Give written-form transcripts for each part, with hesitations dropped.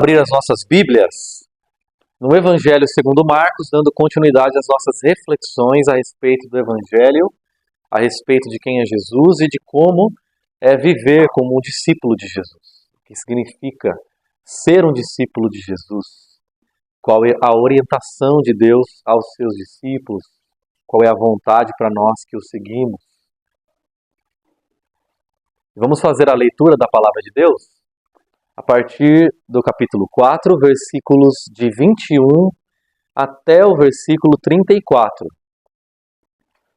Abrir as nossas Bíblias no Evangelho segundo Marcos, dando continuidade às nossas reflexões a respeito do Evangelho, a respeito de quem é Jesus e de como é viver como um discípulo de Jesus. O que significa ser um discípulo de Jesus? Qual é a orientação de Deus aos seus discípulos? Qual é a vontade para nós que o seguimos? Vamos fazer a leitura da Palavra de Deus a partir do capítulo 4, versículos de 21 até o versículo 34.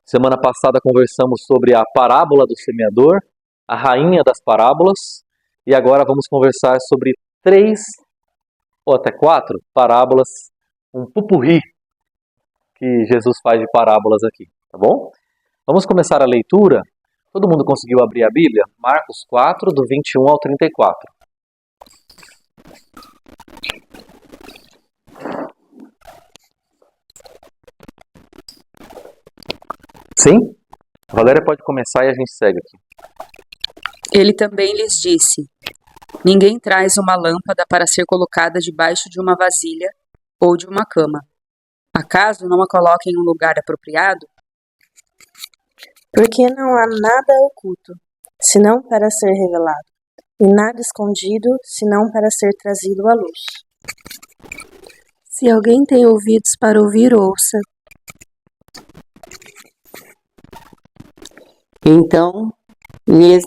Semana passada conversamos sobre a parábola do semeador, a rainha das parábolas, e agora vamos conversar sobre 3 ou até 4 parábolas, um pupurri que Jesus faz de parábolas aqui, tá bom? Vamos começar a leitura. Todo mundo conseguiu abrir a Bíblia? Marcos 4, do 21 ao 34. Sim? A Valéria pode começar e a gente segue aqui. Ele também lhes disse: Ninguém traz uma lâmpada para ser colocada debaixo de uma vasilha ou de uma cama. Acaso não a coloca em um lugar apropriado? Porque não há nada oculto, senão para ser revelado, e nada escondido, senão para ser trazido à luz. Se alguém tem ouvidos para ouvir, ouça. Então lhes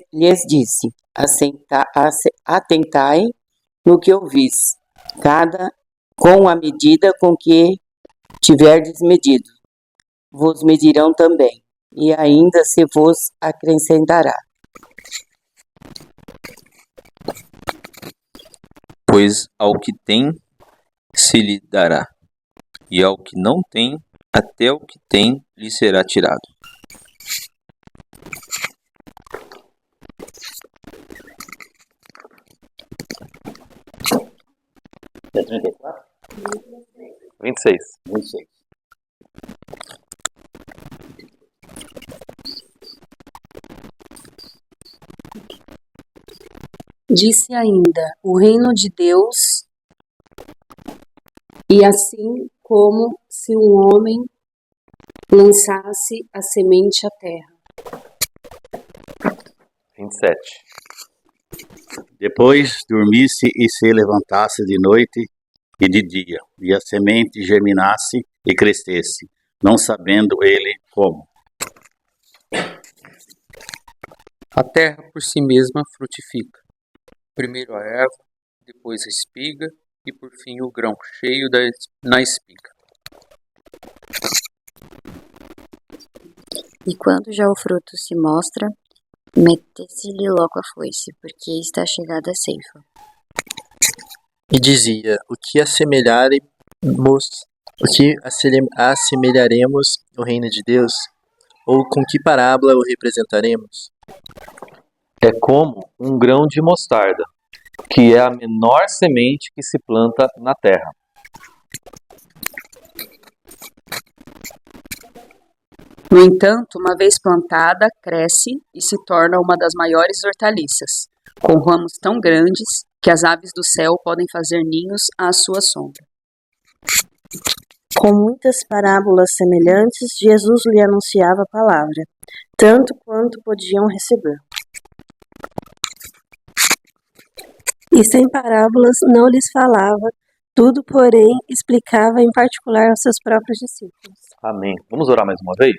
disse: atentai no que ouvis, cada com a medida com que tiverdes medido, vos medirão também, e ainda se vos acrescentará. Pois ao que tem se lhe dará, e ao que não tem, até o que tem lhe será tirado. É 34? 26. Disse ainda: O reino de Deus, e assim como se um homem lançasse a semente à terra. 27. Depois dormisse e se levantasse de noite e de dia, e a semente germinasse e crescesse, não sabendo ele como. A terra por si mesma frutifica. Primeiro a erva, depois a espiga e por fim o grão cheio na espiga. E quando já o fruto se mostra, mete-se-lhe logo a foice, porque está chegada a ceifa. E dizia: o que assemelharemos o reino de Deus? Ou com que parábola o representaremos? É como um grão de mostarda, que é a menor semente que se planta na terra. No entanto, uma vez plantada, cresce e se torna uma das maiores hortaliças, com ramos tão grandes que as aves do céu podem fazer ninhos à sua sombra. Com muitas parábolas semelhantes, Jesus lhe anunciava a palavra, tanto quanto podiam receber. E sem parábolas não lhes falava, tudo, porém, explicava em particular aos seus próprios discípulos. Amém. Vamos orar mais uma vez?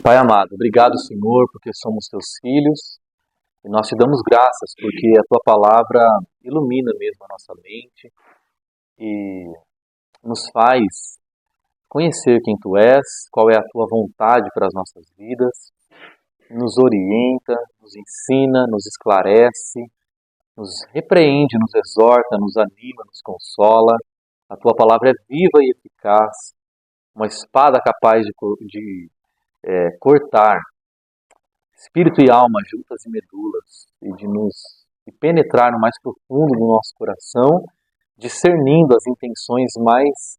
Pai amado, obrigado, Senhor, porque somos teus filhos, e nós te damos graças porque a tua palavra ilumina mesmo a nossa mente e nos faz conhecer quem tu és, qual é a tua vontade para as nossas vidas, nos orienta, nos ensina, nos esclarece, nos repreende, nos exorta, nos anima, nos consola. A tua palavra é viva e eficaz, uma espada capaz de cortar espírito e alma juntas e medulas e penetrar no mais profundo do nosso coração, discernindo as intenções mais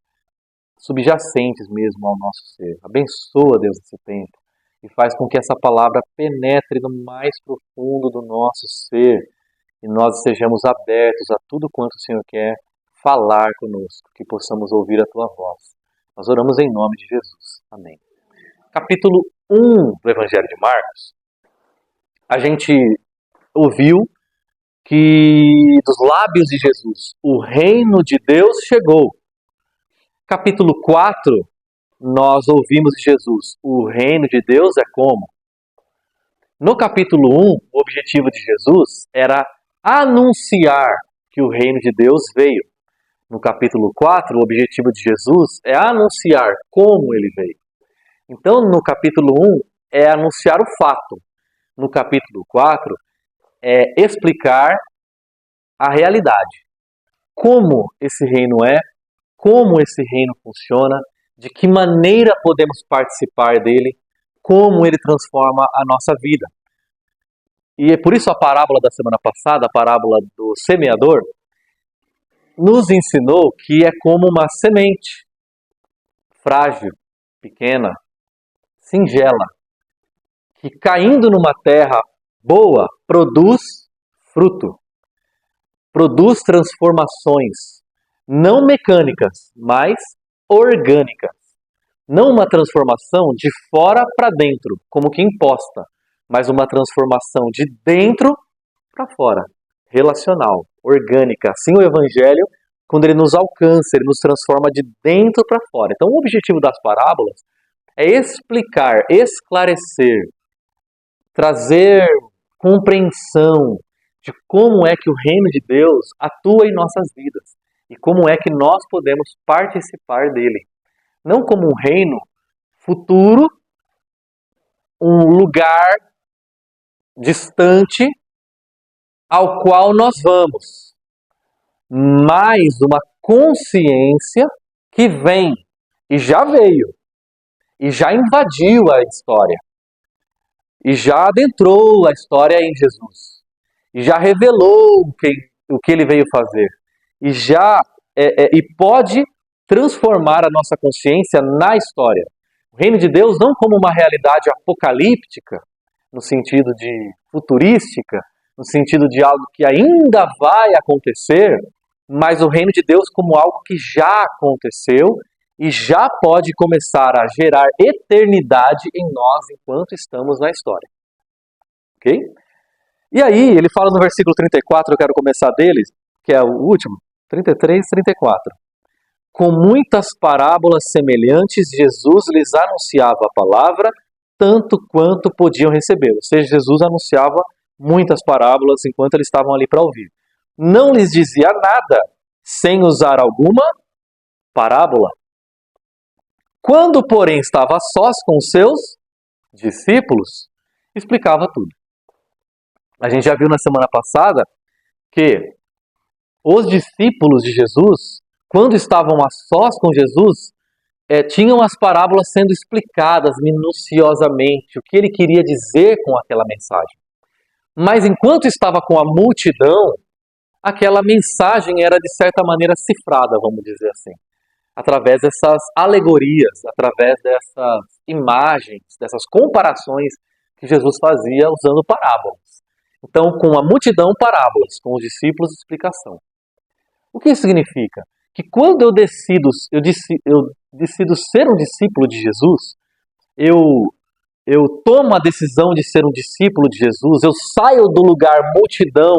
subjacentes mesmo ao nosso ser. Abençoa, Deus, esse tempo e faz com que essa palavra penetre no mais profundo do nosso ser e nós estejamos abertos a tudo quanto o Senhor quer falar conosco, que possamos ouvir a Tua voz. Nós oramos em nome de Jesus. Amém. Capítulo 1 do Evangelho de Marcos, a gente ouviu que dos lábios de Jesus, o reino de Deus chegou. Capítulo 4, nós ouvimos de Jesus, o reino de Deus é como? No capítulo 1, o objetivo de Jesus era anunciar que o reino de Deus veio. No capítulo 4, o objetivo de Jesus é anunciar como ele veio. Então, no capítulo 1, é anunciar o fato. No capítulo 4, é explicar a realidade. Como esse reino é, como esse reino funciona, de que maneira podemos participar dele, como ele transforma a nossa vida. E é por isso a parábola da semana passada, a parábola do semeador, nos ensinou que é como uma semente frágil, pequena, singela, que caindo numa terra boa, produz fruto, produz transformações, não mecânicas, mas orgânicas. Não uma transformação de fora para dentro, como que imposta, mas uma transformação de dentro para fora, relacional, orgânica. Assim o Evangelho, quando ele nos alcança, ele nos transforma de dentro para fora. Então o objetivo das parábolas é explicar, esclarecer, trazer compreensão de como é que o reino de Deus atua em nossas vidas e como é que nós podemos participar dele. Não como um reino futuro, um lugar distante ao qual nós vamos, mas uma consciência que vem e já veio e já invadiu a história e já adentrou a história em Jesus e já revelou o que ele veio fazer e já e pode transformar a nossa consciência na história. O reino de Deus não como uma realidade apocalíptica, no sentido de futurística, no sentido de algo que ainda vai acontecer, mas o reino de Deus como algo que já aconteceu e já pode começar a gerar eternidade em nós enquanto estamos na história. Ok? E aí, ele fala no versículo 34, eu quero começar deles, que é o último, 33, 34. Com muitas parábolas semelhantes, Jesus lhes anunciava a palavra, tanto quanto podiam receber. Ou seja, Jesus anunciava muitas parábolas enquanto eles estavam ali para ouvir. Não lhes dizia nada sem usar alguma parábola. Quando, porém, estava a sós com seus discípulos, explicava tudo. A gente já viu na semana passada que os discípulos de Jesus, quando estavam a sós com Jesus, tinham as parábolas sendo explicadas minuciosamente, o que ele queria dizer com aquela mensagem. Mas enquanto estava com a multidão, aquela mensagem era de certa maneira cifrada, vamos dizer assim, através dessas alegorias, através dessas imagens, dessas comparações que Jesus fazia usando parábolas. Então, com a multidão, parábolas, com os discípulos, explicação. O que isso significa? Que quando eu decido ser um discípulo de Jesus, eu tomo a decisão de ser um discípulo de Jesus, eu saio do lugar multidão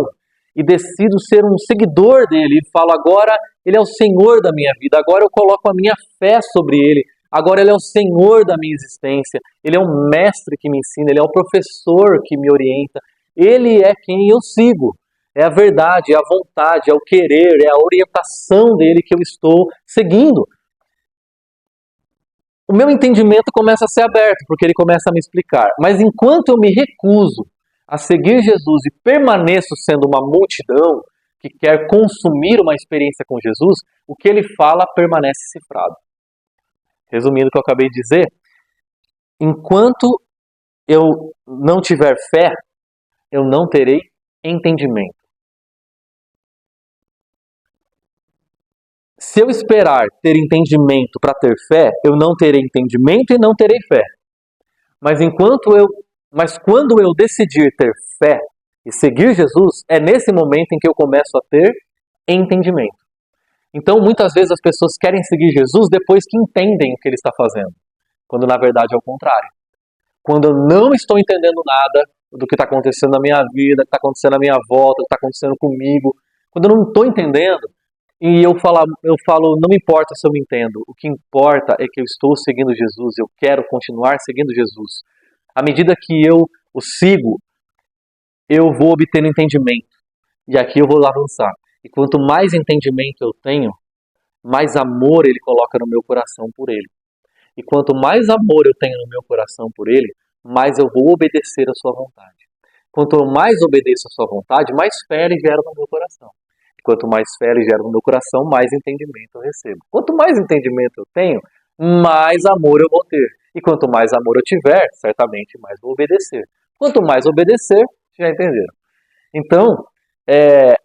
e decido ser um seguidor dele e falo agora ele é o Senhor da minha vida, agora eu coloco a minha fé sobre ele, agora ele é o Senhor da minha existência, ele é o mestre que me ensina, ele é o professor que me orienta, ele é quem eu sigo. É a verdade, é a vontade, é o querer, é a orientação dele que eu estou seguindo. O meu entendimento começa a ser aberto, porque ele começa a me explicar. Mas enquanto eu me recuso a seguir Jesus e permaneço sendo uma multidão que quer consumir uma experiência com Jesus, o que ele fala permanece cifrado. Resumindo o que eu acabei de dizer, enquanto eu não tiver fé, eu não terei entendimento. Se eu esperar ter entendimento para ter fé, eu não terei entendimento e não terei fé. Mas quando eu decidir ter fé, E seguir Jesus é nesse momento em que eu começo a ter entendimento. Então, muitas vezes as pessoas querem seguir Jesus depois que entendem o que ele está fazendo, quando na verdade é o contrário. Quando eu não estou entendendo nada do que está acontecendo na minha vida, o que está acontecendo à minha volta, o que está acontecendo comigo, quando eu não estou entendendo, e eu falo, não importa se eu me entendo, o que importa é que eu estou seguindo Jesus, eu quero continuar seguindo Jesus. À medida que eu o sigo, eu vou obtendo entendimento. E aqui eu vou avançar. E quanto mais entendimento eu tenho, mais amor ele coloca no meu coração por ele. E quanto mais amor eu tenho no meu coração por ele, mais eu vou obedecer a sua vontade. Quanto mais obedeço a sua vontade, mais fé ele gera no meu coração. E quanto mais fé ele gera no meu coração, mais entendimento eu recebo. Quanto mais entendimento eu tenho, mais amor eu vou ter. E quanto mais amor eu tiver, certamente mais vou obedecer. Quanto mais obedecer, já entenderam? Então,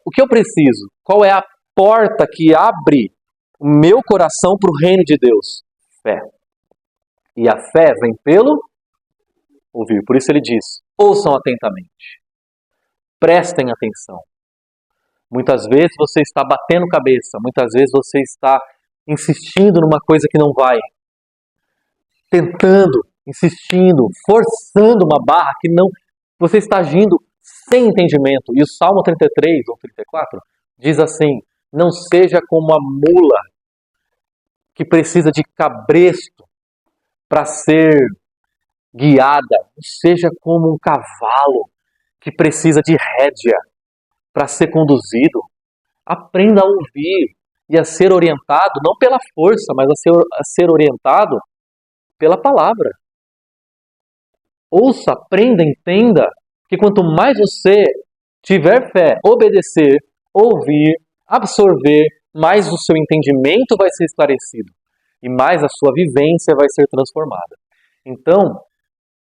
o que eu preciso? Qual é a porta que abre o meu coração para o reino de Deus? Fé. E a fé vem pelo ouvir. Por isso ele diz, ouçam atentamente. Prestem atenção. Muitas vezes você está batendo cabeça. Muitas vezes você está insistindo numa coisa que não vai. Tentando, insistindo, forçando uma barra que não... Você está agindo sem entendimento. E o Salmo 33 ou 34 diz assim, não seja como a mula que precisa de cabresto para ser guiada. Não seja como um cavalo que precisa de rédea para ser conduzido. Aprenda a ouvir e a ser orientado, não pela força, mas a ser orientado pela palavra. Ouça, aprenda, entenda que quanto mais você tiver fé, obedecer, ouvir, absorver, mais o seu entendimento vai ser esclarecido e mais a sua vivência vai ser transformada. Então,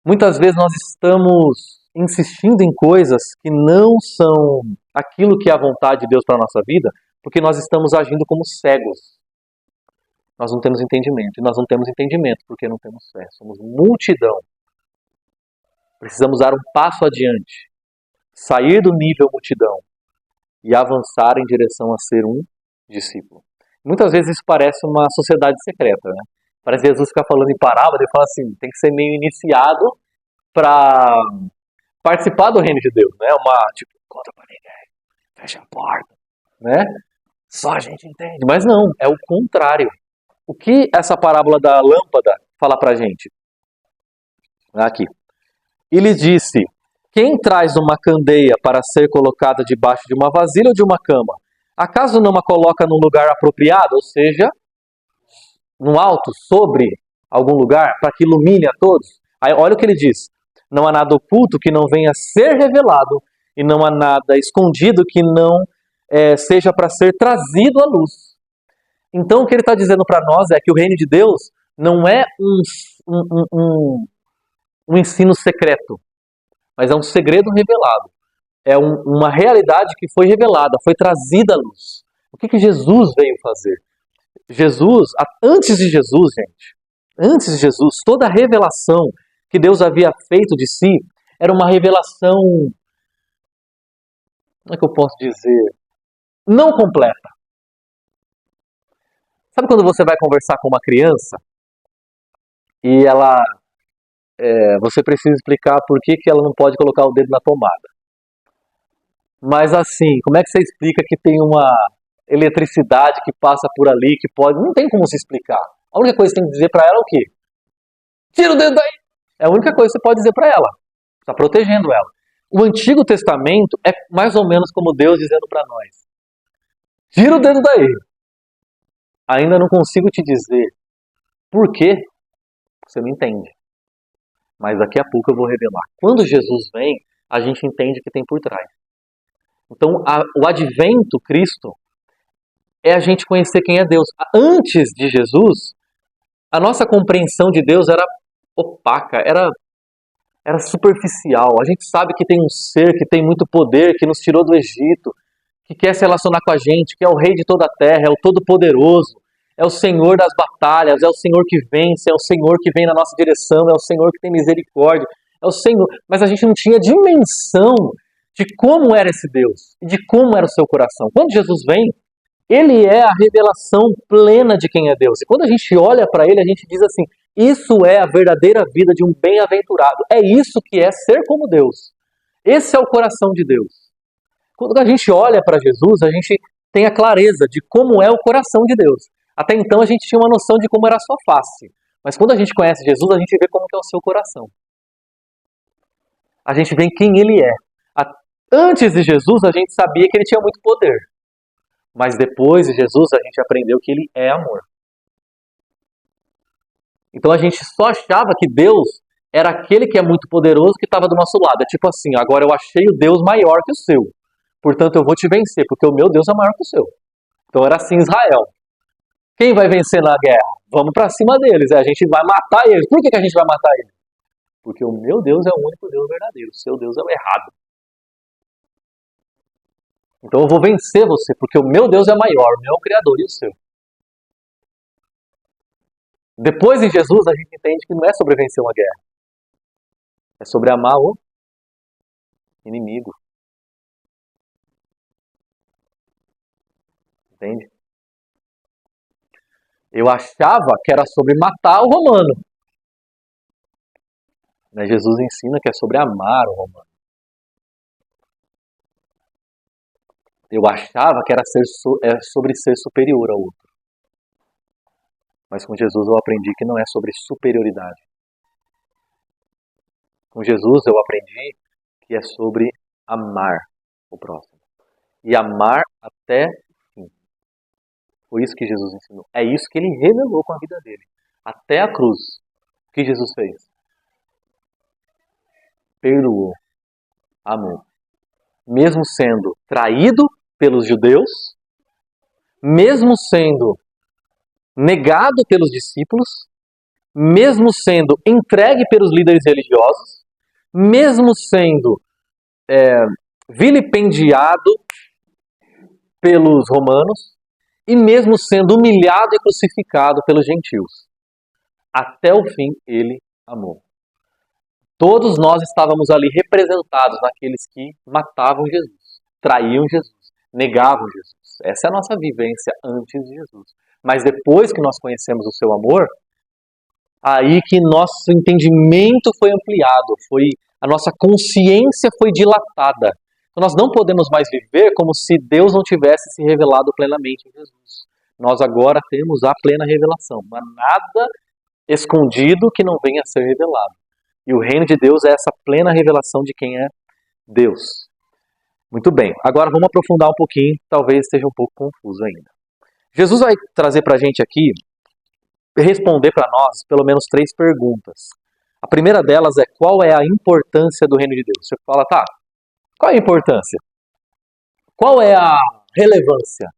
muitas vezes nós estamos insistindo em coisas que não são aquilo que é a vontade de Deus para a nossa vida, porque nós estamos agindo como cegos. Nós não temos entendimento. E nós não temos entendimento porque não temos fé. Somos multidão. Precisamos dar um passo adiante. Sair do nível multidão e avançar em direção a ser um discípulo. Muitas vezes isso parece uma sociedade secreta, né? Parece que Jesus fica falando em parábola e fala assim, tem que ser meio iniciado para participar do reino de Deus, né? Conta para ninguém, fecha a porta, né? Só a gente entende. Mas não, é o contrário. O que essa parábola da lâmpada fala pra gente? Aqui. Ele disse, quem traz uma candeia para ser colocada debaixo de uma vasilha ou de uma cama? Acaso não a coloca num lugar apropriado, ou seja, no alto, sobre algum lugar, para que ilumine a todos? Aí, olha o que ele diz. Não há nada oculto que não venha a ser revelado, e não há nada escondido que não seja para ser trazido à luz. Então, o que ele está dizendo para nós é que o reino de Deus não é um ensino secreto, mas é um segredo revelado. É uma realidade que foi revelada, foi trazida à luz. O que Jesus veio fazer? Antes de Jesus, gente, antes de Jesus, toda a revelação que Deus havia feito de si era uma revelação, como é que eu posso dizer, não completa. Sabe quando você vai conversar com uma criança e você precisa explicar por que ela não pode colocar o dedo na tomada? Mas assim, como é que você explica que tem uma eletricidade que passa por ali, que pode... Não tem como se explicar. A única coisa que você tem que dizer para ela é o quê? Tira o dedo daí! É a única coisa que você pode dizer para ela. Está protegendo ela. O Antigo Testamento é mais ou menos como Deus dizendo para nós. Tira o dedo daí! Ainda não consigo te dizer por quê, você não entende. Mas daqui a pouco eu vou revelar. Quando Jesus vem, a gente entende o que tem por trás. Então, o advento, Cristo, é a gente conhecer quem é Deus. Antes de Jesus, a nossa compreensão de Deus era opaca, era superficial. A gente sabe que tem um ser que tem muito poder, que nos tirou do Egito, que quer se relacionar com a gente, que é o Rei de toda a terra, é o Todo-Poderoso, é o Senhor das batalhas, é o Senhor que vence, é o Senhor que vem na nossa direção, é o Senhor que tem misericórdia, é o Senhor. Mas a gente não tinha dimensão de como era esse Deus e de como era o seu coração. Quando Jesus vem, ele é a revelação plena de quem é Deus. E quando a gente olha para ele, a gente diz assim, isso é a verdadeira vida de um bem-aventurado. É isso que é ser como Deus. Esse é o coração de Deus. Quando a gente olha para Jesus, a gente tem a clareza de como é o coração de Deus. Até então a gente tinha uma noção de como era a sua face. Mas quando a gente conhece Jesus, a gente vê como que é o seu coração. A gente vê quem ele é. Antes de Jesus, a gente sabia que ele tinha muito poder. Mas depois de Jesus, a gente aprendeu que ele é amor. Então a gente só achava que Deus era aquele que é muito poderoso que estava do nosso lado. É tipo assim, agora eu achei o Deus maior que o seu. Portanto, eu vou te vencer, porque o meu Deus é maior que o seu. Então era assim Israel. Quem vai vencer na guerra? Vamos para cima deles. A gente vai matar eles. Por que a gente vai matar eles? Porque o meu Deus é o único Deus verdadeiro. O seu Deus é o errado. Então eu vou vencer você, porque o meu Deus é maior, o meu é o Criador e o seu. Depois de Jesus, a gente entende que não é sobre vencer uma guerra. É sobre amar o inimigo. Entende? Eu achava que era sobre matar o romano. Mas Jesus ensina que é sobre amar o romano. Eu achava que era sobre ser superior ao outro. Mas com Jesus eu aprendi que não é sobre superioridade. Com Jesus eu aprendi que é sobre amar o próximo. E amar até o fim. Foi isso que Jesus ensinou. É isso que ele revelou com a vida dele. Até a cruz. O que Jesus fez? Perdoou. Amou. Mesmo sendo traído pelos judeus, mesmo sendo negado pelos discípulos, mesmo sendo entregue pelos líderes religiosos, mesmo sendo vilipendiado pelos romanos e mesmo sendo humilhado e crucificado pelos gentios. Até o fim ele amou. Todos nós estávamos ali representados naqueles que matavam Jesus, traíam Jesus, negavam Jesus. Essa é a nossa vivência antes de Jesus. Mas depois que nós conhecemos o seu amor, aí que nosso entendimento foi ampliado, a nossa consciência foi dilatada. Então nós não podemos mais viver como se Deus não tivesse se revelado plenamente em Jesus. Nós agora temos a plena revelação, mas nada escondido que não venha a ser revelado. E o reino de Deus é essa plena revelação de quem é Deus. Muito bem, agora vamos aprofundar um pouquinho, talvez esteja um pouco confuso ainda. Jesus vai trazer para a gente aqui, responder para nós, pelo menos 3 perguntas. A primeira delas é, qual é a importância do reino de Deus? Você fala, tá, qual é a importância? Qual é a relevância?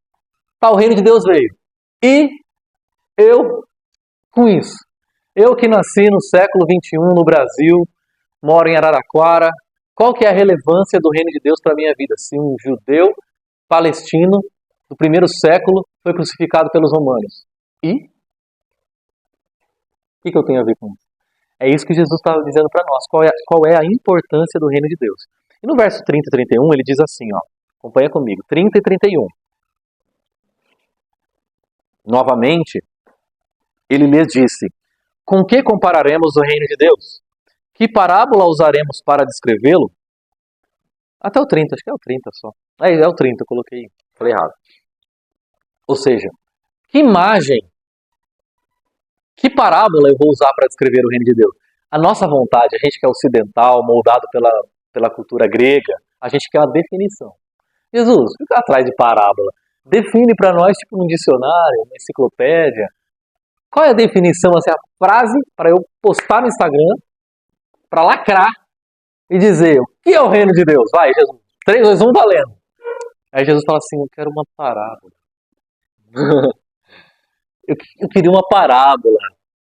Tá, o reino de Deus veio. E eu, com isso, eu que nasci no século XXI no Brasil, moro em Araraquara, qual que é a relevância do reino de Deus para a minha vida? Se um judeu palestino do primeiro século foi crucificado pelos romanos. E? O que eu tenho a ver com isso? É isso que Jesus estava dizendo para nós. Qual é a importância do reino de Deus? E no verso 30 e 31 ele diz assim, ó, acompanha comigo, 30 e 31. Novamente, ele lhes disse, com que compararemos o reino de Deus? Que parábola usaremos para descrevê-lo? Até o 30, acho que é o 30 só. É o 30, eu coloquei, falei errado. Ou seja, que imagem, que parábola eu vou usar para descrever o reino de Deus? A nossa vontade, a gente que é ocidental, moldado pela cultura grega, a gente quer uma definição. Jesus, fica atrás de parábola. Define para nós, tipo num dicionário, uma enciclopédia. Qual é a definição, assim, a frase para eu postar no Instagram, para lacrar e dizer, o que é o reino de Deus? Vai, Jesus, 3, 2, 1, valendo. Aí Jesus fala assim, eu quero uma parábola. eu queria uma parábola.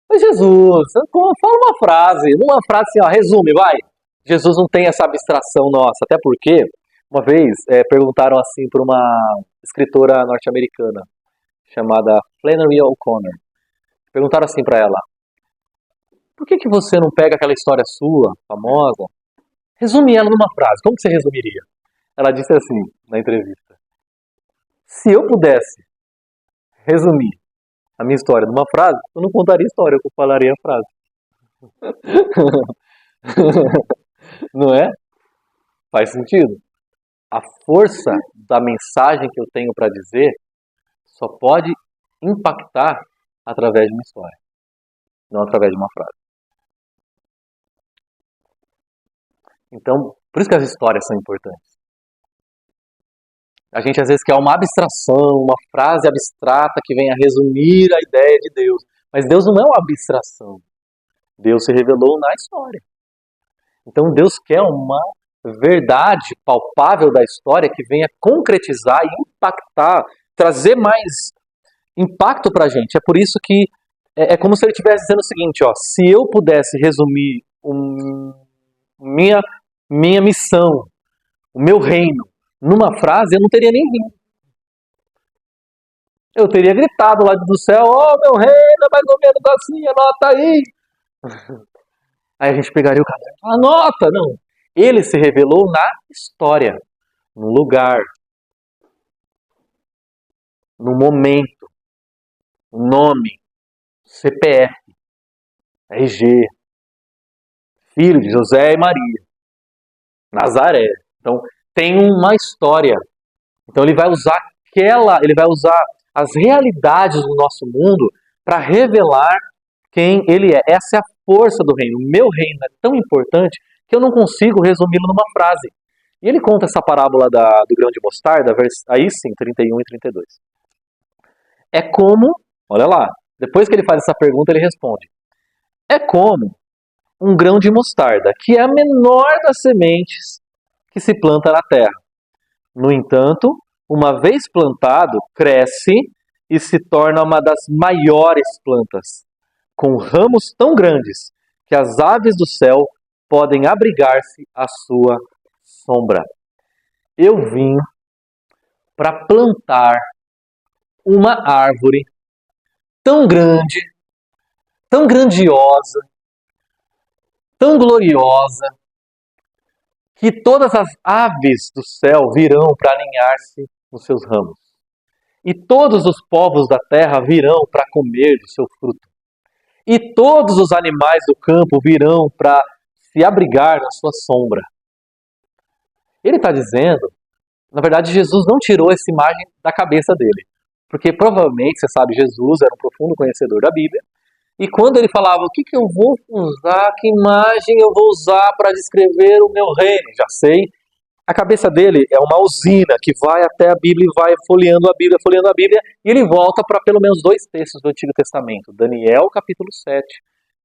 Mas Jesus, fala uma frase assim, ó, resume, vai. Jesus não tem essa abstração nossa, até porque, uma vez, perguntaram assim para uma escritora norte-americana, chamada Flannery O'Connor. Perguntaram assim para ela, por que você não pega aquela história sua, famosa, resume ela numa frase, como que você resumiria? Ela disse assim na entrevista: se eu pudesse resumir a minha história numa frase, eu não contaria história, eu falaria a frase. Não é? Faz sentido? A força da mensagem que eu tenho para dizer só pode impactar através de uma história, não através de uma frase. Então, por isso que as histórias são importantes. A gente às vezes quer uma abstração, uma frase abstrata que venha resumir a ideia de Deus. Mas Deus não é uma abstração. Deus se revelou na história. Então Deus quer uma verdade palpável da história que venha concretizar e impactar, trazer mais impacto pra gente. É por isso que é como se ele estivesse dizendo o seguinte, ó, se eu pudesse resumir minha missão, o meu reino, numa frase, eu não teria nem vindo. Eu teria gritado lá do céu, ó, meu reino, mais ou menos assim, anota aí. Aí a gente pegaria o caderno e falaria, anota, não. Ele se revelou na história, no lugar, no momento, o nome, CPF, RG, filho de José e Maria, Nazaré. Então, tem uma história. Então ele vai usar as realidades do nosso mundo para revelar quem ele é. Essa é a força do reino. O meu reino é tão importante que eu não consigo resumi-lo numa frase. E ele conta essa parábola do grão de mostarda, aí sim, 31 e 32. É como, olha lá, depois que ele faz essa pergunta, ele responde. É como um grão de mostarda, que é a menor das sementes que se planta na terra. No entanto, uma vez plantado, cresce e se torna uma das maiores plantas, com ramos tão grandes que as aves do céu podem abrigar-se à sua sombra. Eu vim para plantar uma árvore tão grande, tão grandiosa, tão gloriosa, que todas as aves do céu virão para aninhar-se nos seus ramos. E todos os povos da terra virão para comer do seu fruto. E todos os animais do campo virão para se abrigar na sua sombra. Ele está dizendo, na verdade, Jesus não tirou essa imagem da cabeça dele. Porque provavelmente, você sabe, Jesus era um profundo conhecedor da Bíblia. E quando ele falava, o que eu vou usar, que imagem eu vou usar para descrever o meu reino? Já sei. A cabeça dele é uma usina que vai até a Bíblia e vai folheando a Bíblia, e ele volta para pelo menos 2 textos do Antigo Testamento. Daniel, capítulo 7,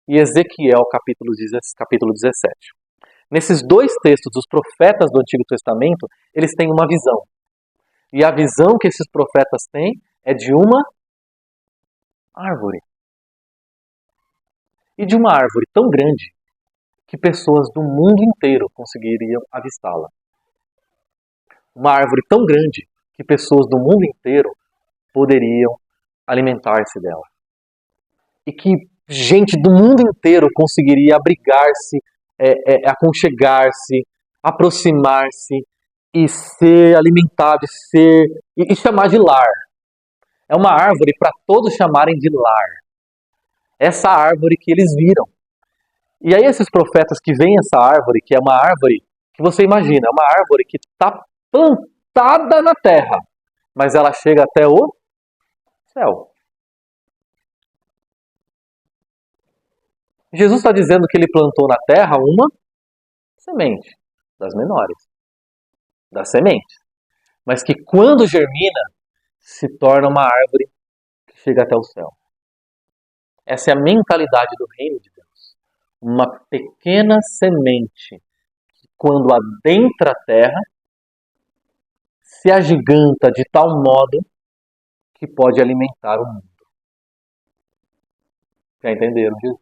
e Ezequiel, capítulo 17. Nesses 2 textos dos profetas do Antigo Testamento, eles têm uma visão. E a visão que esses profetas têm é de uma árvore. E de uma árvore tão grande que pessoas do mundo inteiro conseguiriam avistá-la. Uma árvore tão grande que pessoas do mundo inteiro poderiam alimentar-se dela. E que gente do mundo inteiro conseguiria abrigar-se, aconchegar-se, aproximar-se e ser alimentado e chamar de lar. É uma árvore para todos chamarem de lar. Essa árvore que eles viram. E aí esses profetas que veem essa árvore, que é uma árvore que você imagina, é uma árvore que está plantada na terra, mas ela chega até o céu. Jesus está dizendo que ele plantou na terra uma semente, das menores, das sementes, mas que quando germina, se torna uma árvore que chega até o céu. Essa é a mentalidade do reino de Deus. Uma pequena semente que, quando adentra a terra, se agiganta de tal modo que pode alimentar o mundo. Já entenderam, Jesus?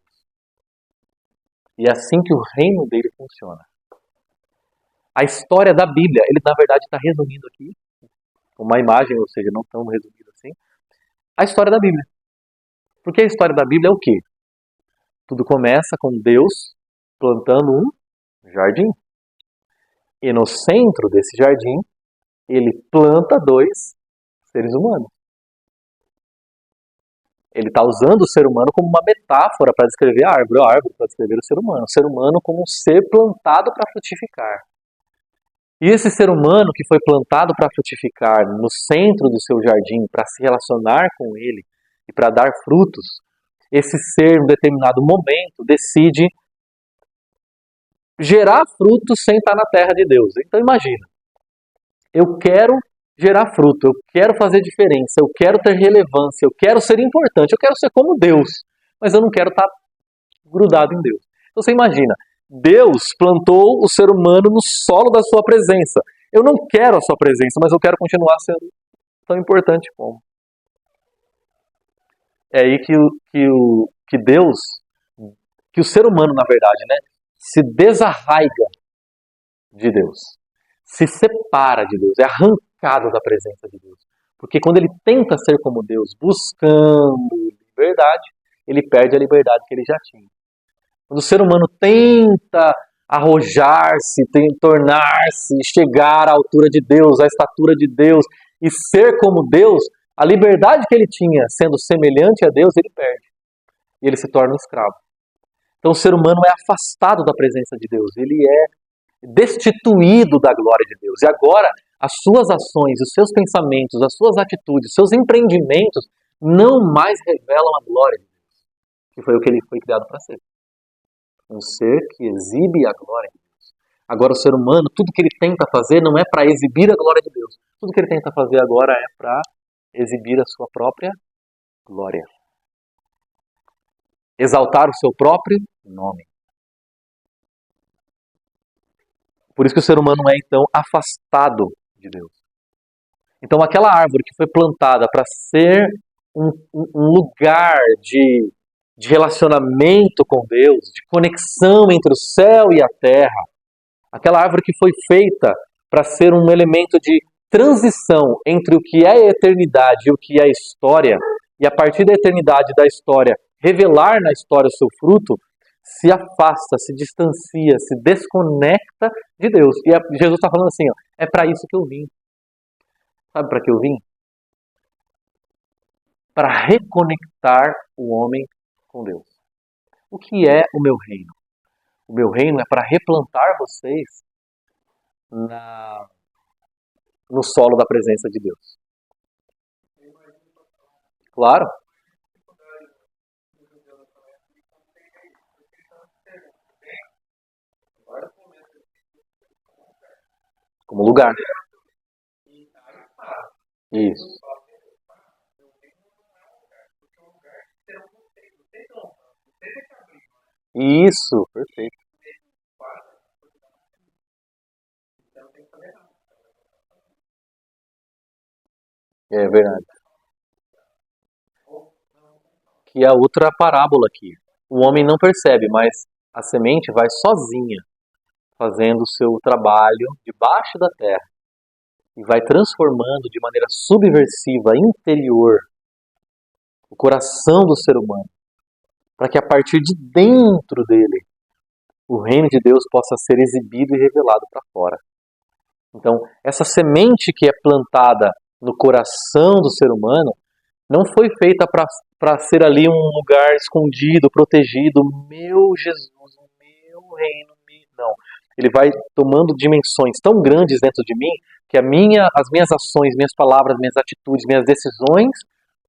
E é assim que o reino dele funciona. A história da Bíblia, ele na verdade está resumindo aqui, uma imagem, ou seja, não tão resumido assim, a história da Bíblia. Porque a história da Bíblia é o quê? Tudo começa com Deus plantando um jardim. E no centro desse jardim, ele planta dois seres humanos. Ele está usando o ser humano como uma metáfora para descrever a árvore para descrever o ser humano como um ser plantado para frutificar. E esse ser humano que foi plantado para frutificar no centro do seu jardim, para se relacionar com ele e para dar frutos, esse ser, em um determinado momento, decide gerar frutos sem estar na terra de Deus. Então imagina, eu quero gerar fruto, eu quero fazer diferença, eu quero ter relevância, eu quero ser importante, eu quero ser como Deus, mas eu não quero estar grudado em Deus. Então você imagina, Deus plantou o ser humano no solo da sua presença. Eu não quero a sua presença, mas eu quero continuar sendo tão importante como. É aí que Deus, que o ser humano, na verdade, né, se desarraiga de Deus, se separa de Deus, é arrancado da presença de Deus. Porque quando ele tenta ser como Deus, buscando liberdade, ele perde a liberdade que ele já tinha. Quando o ser humano tenta arrojar-se, tornar-se, chegar à altura de Deus, à estatura de Deus e ser como Deus, a liberdade que ele tinha sendo semelhante a Deus, ele perde. E ele se torna um escravo. Então o ser humano é afastado da presença de Deus, ele é destituído da glória de Deus. E agora, as suas ações, os seus pensamentos, as suas atitudes, os seus empreendimentos não mais revelam a glória de Deus, que foi o que ele foi criado para ser. Um ser que exibe a glória de Deus. Agora o ser humano, tudo que ele tenta fazer não é para exibir a glória de Deus. Tudo que ele tenta fazer agora é para exibir a sua própria glória. Exaltar o seu próprio nome. Por isso que o ser humano é, então, afastado de Deus. Então, aquela árvore que foi plantada para ser um lugar de relacionamento com Deus, de conexão entre o céu e a terra, aquela árvore que foi feita para ser um elemento de transição entre o que é a eternidade e o que é a história, e a partir da eternidade e da história, revelar na história o seu fruto, se afasta, se distancia, se desconecta de Deus. E Jesus está falando assim, ó, é para isso que eu vim. Sabe para que eu vim? Para reconectar o homem com Deus. O que é o meu reino? O meu reino é para replantar vocês no solo da presença de Deus. Claro. Como lugar. Isso. Isso, perfeito. É verdade. Que é a outra parábola aqui. O homem não percebe, mas a semente vai sozinha, fazendo o seu trabalho debaixo da terra. E vai transformando de maneira subversiva, interior, o coração do ser humano. Para que a partir de dentro dele, o reino de Deus possa ser exibido e revelado para fora. Então, essa semente que é plantada no coração do ser humano, não foi feita para ser ali um lugar escondido, protegido, meu Jesus, o meu reino, não. Ele vai tomando dimensões tão grandes dentro de mim, que as minhas ações, minhas palavras, minhas atitudes, minhas decisões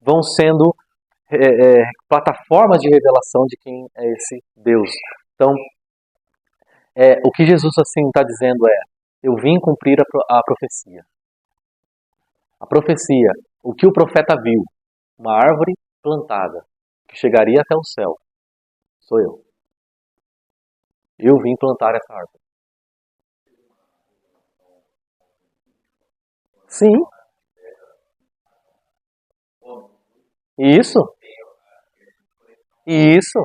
vão sendo plataformas de revelação de quem é esse Deus. Então, o que Jesus assim está dizendo é, eu vim cumprir a profecia. A profecia, o que o profeta viu, uma árvore plantada, que chegaria até o céu, sou eu. Eu vim plantar essa árvore. Sim. Isso. Isso.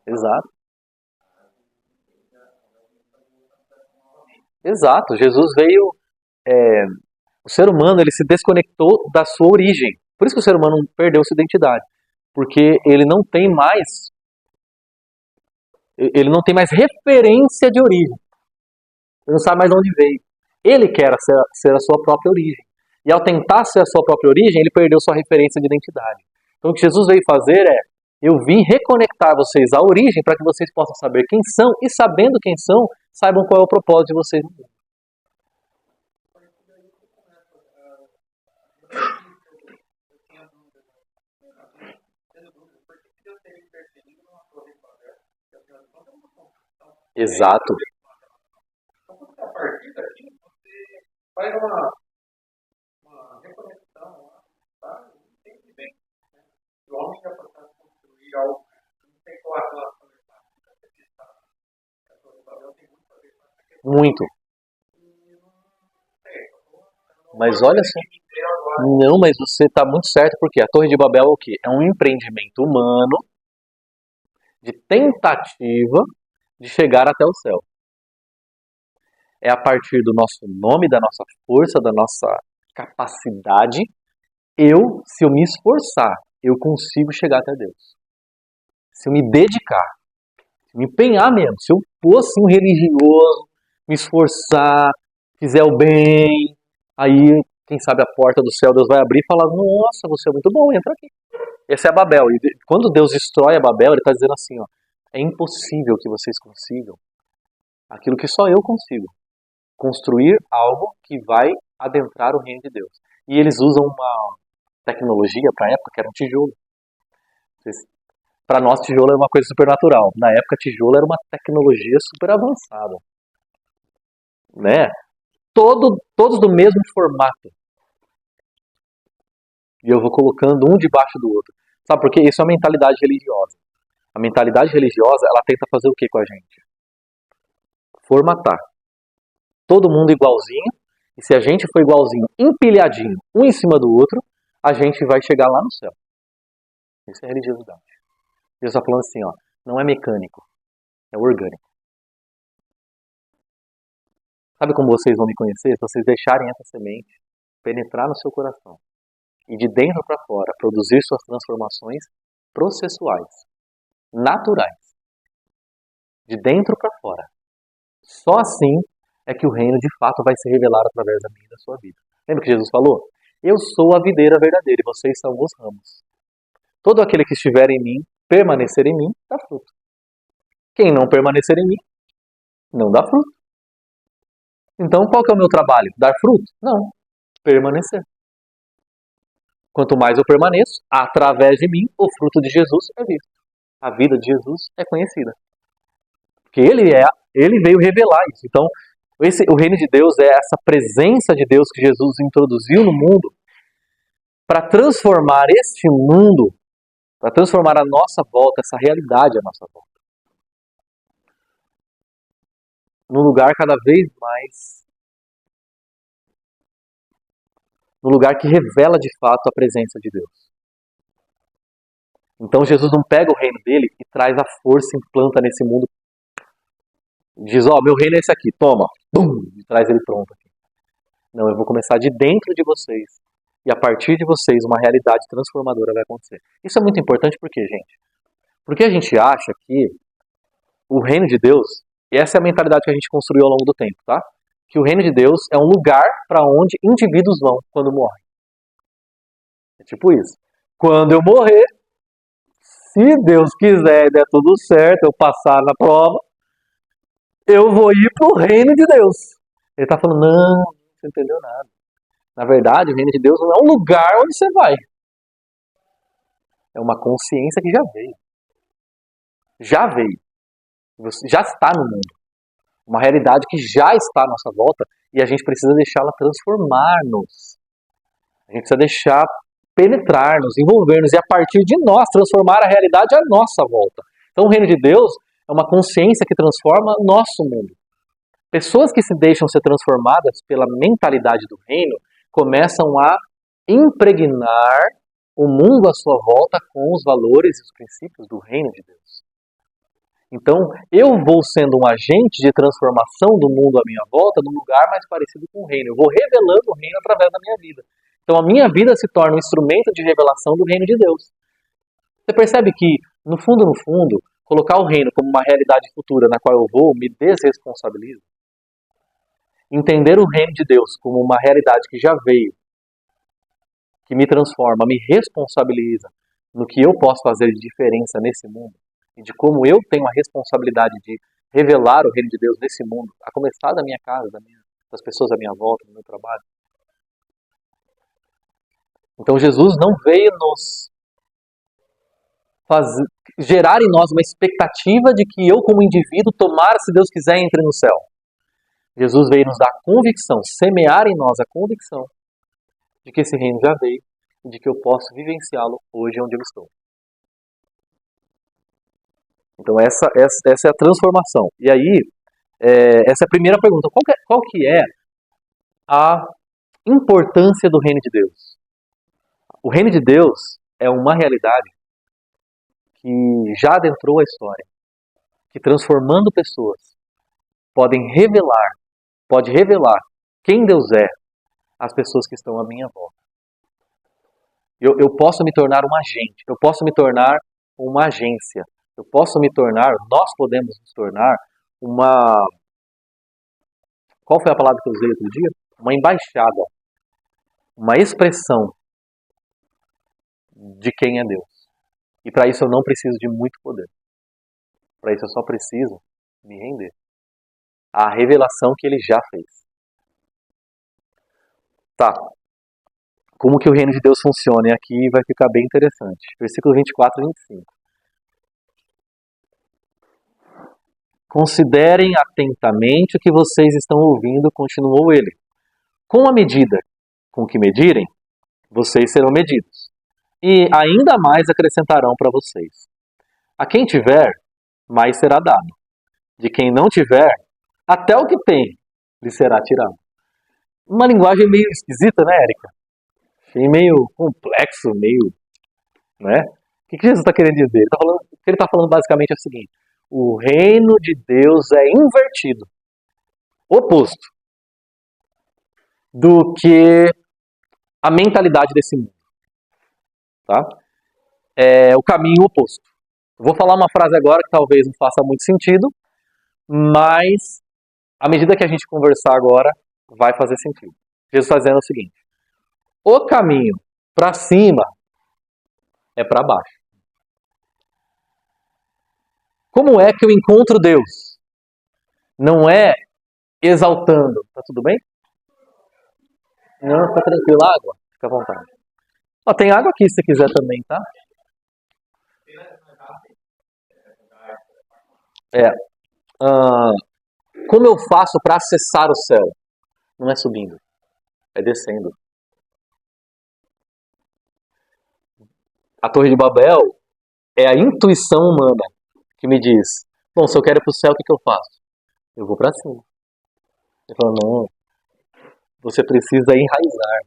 Exato. Exato. Jesus veio... o ser humano ele se desconectou da sua origem. Por isso que o ser humano perdeu sua identidade. Porque ele não tem mais referência de origem. Ele não sabe mais de onde veio. Ele quer ser a sua própria origem. E ao tentar ser a sua própria origem, ele perdeu sua referência de identidade. Então o que Jesus veio fazer é, eu vim reconectar vocês à origem para que vocês possam saber quem são e, sabendo quem são, saibam qual é o propósito de vocês no mundo. Exato. A partir daqui, você faz uma reconexão, tá? Entende bem. O homem já precisa construir algo, não tem qual a relação muito. Mas olha só. Não, mas você está muito certo, porque a Torre de Babel é o quê? É um empreendimento humano de tentativa de chegar até o céu. É a partir do nosso nome, da nossa força, da nossa capacidade, se eu me esforçar, eu consigo chegar até Deus. Se eu me dedicar, se eu me empenhar mesmo, se eu for assim um religioso, me esforçar, fizer o bem, aí, quem sabe a porta do céu Deus vai abrir e falar, nossa, você é muito bom, entra aqui. Essa é a Babel. E quando Deus destrói a Babel, Ele está dizendo assim, ó, é impossível que vocês consigam aquilo que só eu consigo. Construir algo que vai adentrar o reino de Deus. E eles usam uma tecnologia, para a época, que era um tijolo. Para nós, tijolo é uma coisa supernatural. Na época, tijolo era uma tecnologia super avançada. Né? Todos do mesmo formato. E eu vou colocando um debaixo do outro. Sabe por quê? Isso é uma mentalidade religiosa. A mentalidade religiosa, ela tenta fazer o que com a gente? Formatar. Todo mundo igualzinho. E se a gente for igualzinho, empilhadinho, um em cima do outro, a gente vai chegar lá no céu. Isso é religiosidade. Deus está falando assim, ó, não é mecânico, é orgânico. Sabe como vocês vão me conhecer? Se vocês deixarem essa semente penetrar no seu coração e de dentro para fora produzir suas transformações processuais, naturais, de dentro para fora. Só assim é que o reino de fato vai se revelar através da minha e da sua vida. Lembra que Jesus falou? Eu sou a videira verdadeira e vocês são os ramos. Todo aquele que estiver em mim, permanecer em mim, dá fruto. Quem não permanecer em mim, não dá fruto. Então, qual que é o meu trabalho? Dar fruto? Não. Permanecer. Quanto mais eu permaneço, através de mim, o fruto de Jesus é visto. A vida de Jesus é conhecida. Porque ele veio revelar isso. Então, o reino de Deus é essa presença de Deus que Jesus introduziu no mundo para transformar este mundo, para transformar a nossa volta, essa realidade à nossa volta, num lugar cada vez mais, num lugar que revela de fato a presença de Deus. Então Jesus não pega o reino dele e traz a força e implanta nesse mundo. Diz, ó, meu reino é esse aqui, toma, bum, e traz ele pronto aqui. Não, eu vou começar de dentro de vocês. E a partir de vocês, uma realidade transformadora vai acontecer. Isso é muito importante por quê, gente? Porque a gente acha que o reino de Deus, e essa é a mentalidade que a gente construiu ao longo do tempo, tá? Que o reino de Deus é um lugar para onde indivíduos vão quando morrem. É tipo isso. Quando eu morrer, se Deus quiser e der tudo certo, eu passar na prova, eu vou ir para o reino de Deus. Ele está falando, não, você não entendeu nada. Na verdade, o reino de Deus não é um lugar onde você vai. É uma consciência que já veio. Já veio. Você já está no mundo. Uma realidade que já está à nossa volta e a gente precisa deixá-la transformar-nos. A gente precisa deixar penetrar-nos, envolver-nos e a partir de nós transformar a realidade à nossa volta. Então o reino de Deus é uma consciência que transforma o nosso mundo. Pessoas que se deixam ser transformadas pela mentalidade do reino começam a impregnar o mundo à sua volta com os valores e os princípios do reino de Deus. Então, eu vou sendo um agente de transformação do mundo à minha volta num lugar mais parecido com o reino. Eu vou revelando o reino através da minha vida. Então, a minha vida se torna um instrumento de revelação do reino de Deus. Você percebe que, no fundo, colocar o reino como uma realidade futura na qual eu vou me desresponsabiliza? entender o reino de Deus como uma realidade que já veio, que me transforma, me responsabiliza no que eu posso fazer de diferença nesse mundo e de como eu tenho a responsabilidade de revelar o reino de Deus nesse mundo, a começar da minha casa, das pessoas à minha volta, do meu trabalho. Então Jesus não veio nos gerar em nós uma expectativa de que eu, como indivíduo, tomara, se Deus quiser, entre no céu. Jesus veio nos dar a convicção, semear em nós a convicção de que esse reino já veio e de que eu posso vivenciá-lo hoje onde eu estou. Então essa é a transformação. E aí, essa é a primeira pergunta. Qual que é a importância do reino de Deus? O reino de Deus é uma realidade que já adentrou a história, que transformando pessoas pode revelar quem Deus é às pessoas que estão à minha volta. Eu posso me tornar um agente, eu posso me tornar uma agência, nós podemos nos tornar uma... Qual foi a palavra que eu usei outro dia? Uma embaixada, uma expressão de quem é Deus. E para isso eu não preciso de muito poder. Para isso eu só preciso me render à revelação que Ele já fez. Tá. Como que o reino de Deus funciona? E aqui vai ficar bem interessante. Versículo 24 e 25. Considerem atentamente o que vocês estão ouvindo, continuou ele. Com a medida com que medirem, vocês serão medidos. E ainda mais acrescentarão para vocês. A quem tiver, mais será dado. De quem não tiver, até o que tem lhe será tirado. Uma linguagem meio esquisita, né, Érica? Achei meio complexo, né? O que Jesus está querendo dizer? O que ele está falando basicamente é o seguinte. O reino de Deus é invertido. Oposto do que a mentalidade desse mundo. Tá? É o caminho oposto. Eu vou falar uma frase agora que talvez não faça muito sentido, mas à medida que a gente conversar agora, vai fazer sentido. Jesus está dizendo o seguinte: o caminho para cima é para baixo. Como é que eu encontro Deus? Não é exaltando. Tá tudo bem? Não, tá tranquilo, água? Fica à vontade. Ó, tem água aqui se você quiser também, tá? Como eu faço para acessar o céu? Não é subindo, é descendo. A Torre de Babel é a intuição humana que me diz, bom, se eu quero ir para o céu, o que eu faço? Eu vou para cima. Ele fala, não, você precisa enraizar.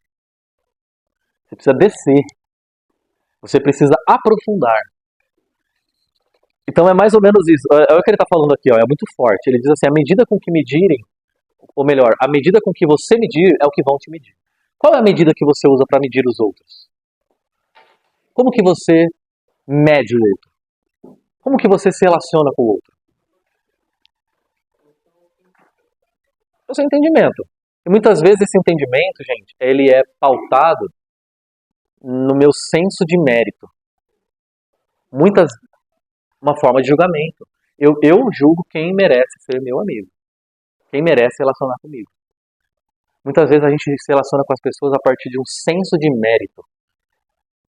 Você precisa descer. Você precisa aprofundar. Então é mais ou menos isso. É o que ele está falando aqui, ó, é muito forte. Ele diz assim, à medida com que medirem, ou melhor, à medida com que você medir, é o que vão te medir. Qual é a medida que você usa para medir os outros? Como que você mede o outro? Como que você se relaciona com o outro? O seu entendimento. E muitas vezes esse entendimento, gente, ele é pautado no meu senso de mérito. Uma forma de julgamento. Eu julgo quem merece ser meu amigo. Quem merece se relacionar comigo. Muitas vezes a gente se relaciona com as pessoas a partir de um senso de mérito.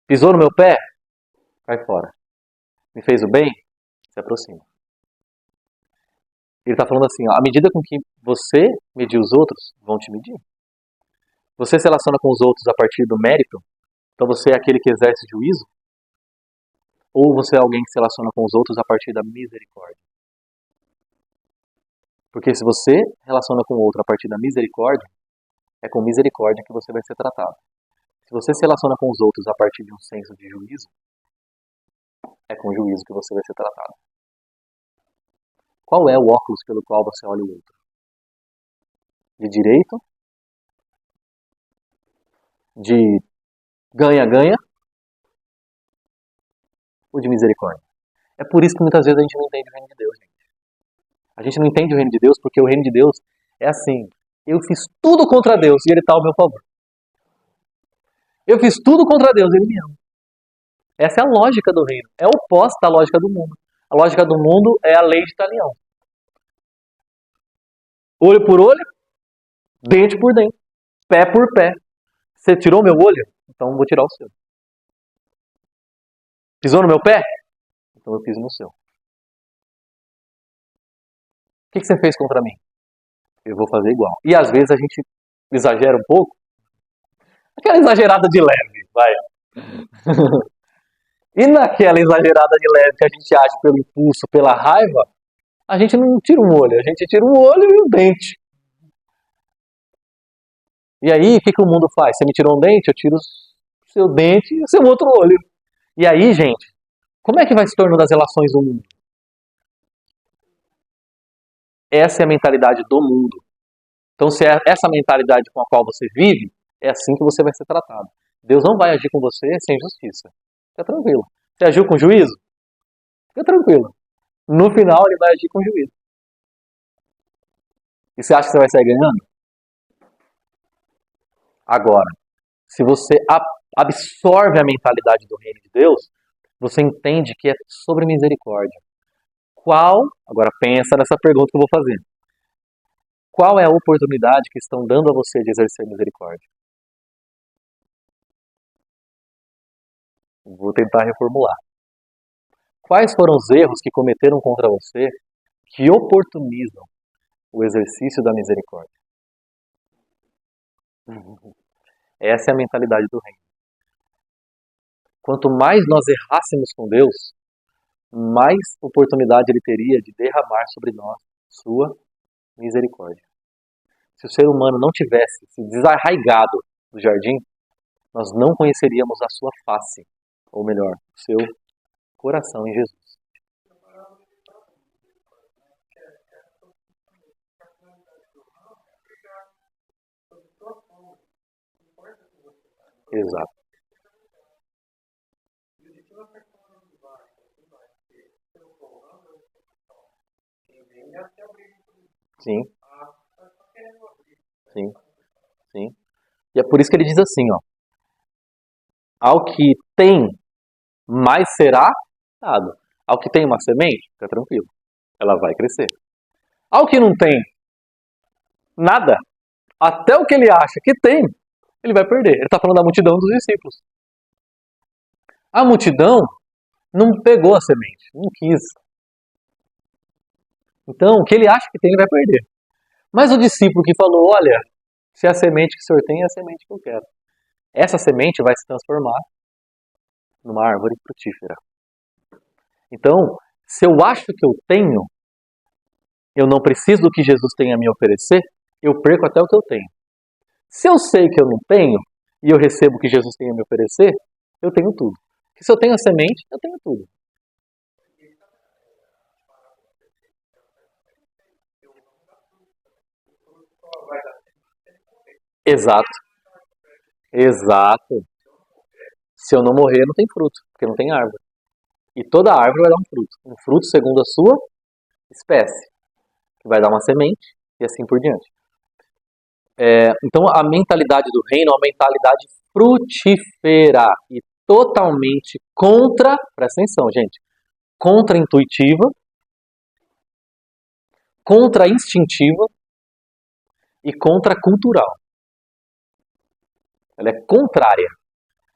Pisou no meu pé? Cai fora. Me fez o bem? Se aproxima. Ele está falando assim, ó, à medida com que você medir os outros, vão te medir. Você se relaciona com os outros a partir do mérito? Então você é aquele que exerce juízo? Ou você é alguém que se relaciona com os outros a partir da misericórdia? Porque se você relaciona com o outro a partir da misericórdia, é com misericórdia que você vai ser tratado. Se você se relaciona com os outros a partir de um senso de juízo, é com juízo que você vai ser tratado. Qual é o óculos pelo qual você olha o outro? De direito? De ganha-ganha? Ou de misericórdia? É por isso que muitas vezes a gente não entende o reino de Deus, gente. A gente não entende o reino de Deus porque o reino de Deus é assim. Eu fiz tudo contra Deus e Ele está ao meu favor. Eu fiz tudo contra Deus e Ele me ama. Essa é a lógica do reino. É oposta à lógica do mundo. A lógica do mundo é a lei de talião. Olho por olho, dente por dente, pé por pé. Você tirou meu olho? Então eu vou tirar o seu. Pisou no meu pé? Então eu piso no seu. O que você fez contra mim? Eu vou fazer igual. E às vezes a gente exagera um pouco. Aquela exagerada de leve, vai. E naquela exagerada de leve que a gente age pelo impulso, pela raiva, a gente não tira um olho, a gente tira um olho e um dente. E aí, o que o mundo faz? Você me tirou um dente, eu tiro o seu dente e o seu outro olho. E aí, gente, como é que vai se tornando as relações do mundo? Essa é a mentalidade do mundo. Então, se é essa mentalidade com a qual você vive, é assim que você vai ser tratado. Deus não vai agir com você sem justiça. Fica tranquilo. Você agiu com juízo? Fica tranquilo. No final, Ele vai agir com juízo. E você acha que você vai sair ganhando? Agora, se você absorve a mentalidade do reino de Deus, você entende que é sobre misericórdia. Agora pensa nessa pergunta que eu vou fazer. Qual é a oportunidade que estão dando a você de exercer misericórdia? Vou tentar reformular. Quais foram os erros que cometeram contra você que oportunizam o exercício da misericórdia? Essa é a mentalidade do reino. Quanto mais nós errássemos com Deus, mais oportunidade Ele teria de derramar sobre nós sua misericórdia. Se o ser humano não tivesse se desarraigado do jardim, nós não conheceríamos a sua face, ou melhor, o seu coração em Jesus. Exato. Sim. Sim. Sim. E é por isso que ele diz assim, ó. Ao que tem, mais será dado. Ao que tem uma semente, fica tranquilo. Ela vai crescer. Ao que não tem nada, até o que ele acha que tem, ele vai perder. Ele está falando da multidão dos discípulos. A multidão não pegou a semente, não quis. Então, o que ele acha que tem, ele vai perder. Mas o discípulo que falou, olha, se a semente que o senhor tem é a semente que eu quero. Essa semente vai se transformar numa árvore frutífera. Então, se eu acho que eu tenho, eu não preciso do que Jesus tem a me oferecer, eu perco até o que eu tenho. Se eu sei que eu não tenho, e eu recebo o que Jesus tem a me oferecer, eu tenho tudo. Porque se eu tenho a semente, eu tenho tudo. Exato. Exato. Se eu não morrer, não tem fruto, porque não tem árvore. E toda árvore vai dar um fruto. Um fruto segundo a sua espécie, que vai dar uma semente e assim por diante. Então a mentalidade do reino é uma mentalidade frutífera e totalmente presta atenção, gente, contra-intuitiva, contra-instintiva e contra-cultural. Ela é contrária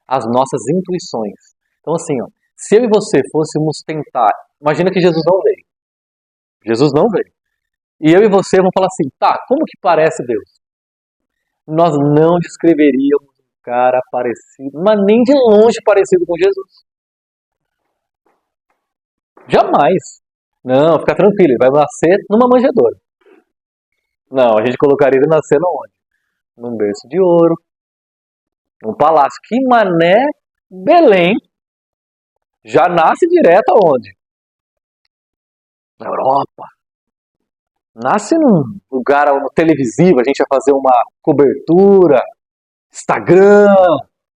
às nossas intuições. Então assim, ó, se eu e você fôssemos tentar, imagina que Jesus não veio. Jesus não veio. E eu e você vamos falar assim, tá, como que parece Deus? Nós não descreveríamos um cara parecido, mas nem de longe parecido com Jesus. Jamais. Não, fica tranquilo, ele vai nascer numa manjedoura. Não, a gente colocaria ele nascendo onde? Num berço de ouro, num palácio. Que mané Belém já nasce direto aonde? Na Europa. Nasce num lugar televisivo, a gente vai fazer uma cobertura, Instagram,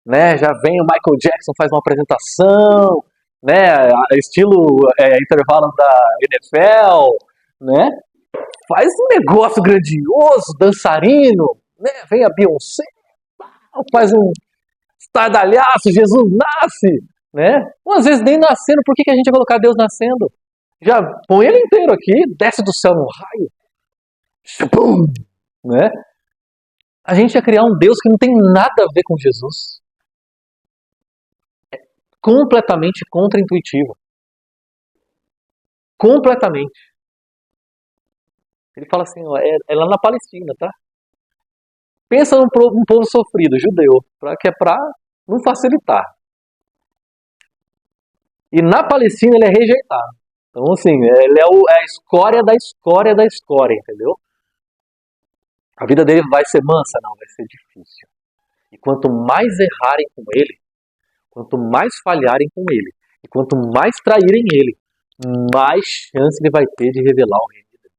né? Já vem o Michael Jackson, faz uma apresentação, né? Estilo intervalo da NFL, né? Faz um negócio grandioso, dançarino, né? Vem a Beyoncé, faz um estardalhaço, Jesus nasce, né? Ou às vezes nem nascendo, por que a gente vai colocar Deus nascendo? Já põe ele inteiro aqui, desce do céu num raio, pum, né? A gente ia criar um Deus que não tem nada a ver com Jesus. É completamente contra-intuitivo. Completamente. Ele fala assim, ó, é lá na Palestina, tá? Pensa num povo sofrido, judeu, que é para não facilitar. E na Palestina ele é rejeitado. Então, assim, ele é a escória da escória da escória, entendeu? A vida dele vai ser mansa? Não, vai ser difícil. E quanto mais errarem com ele, quanto mais falharem com ele, e quanto mais traírem ele, mais chance ele vai ter de revelar o reino de Deus.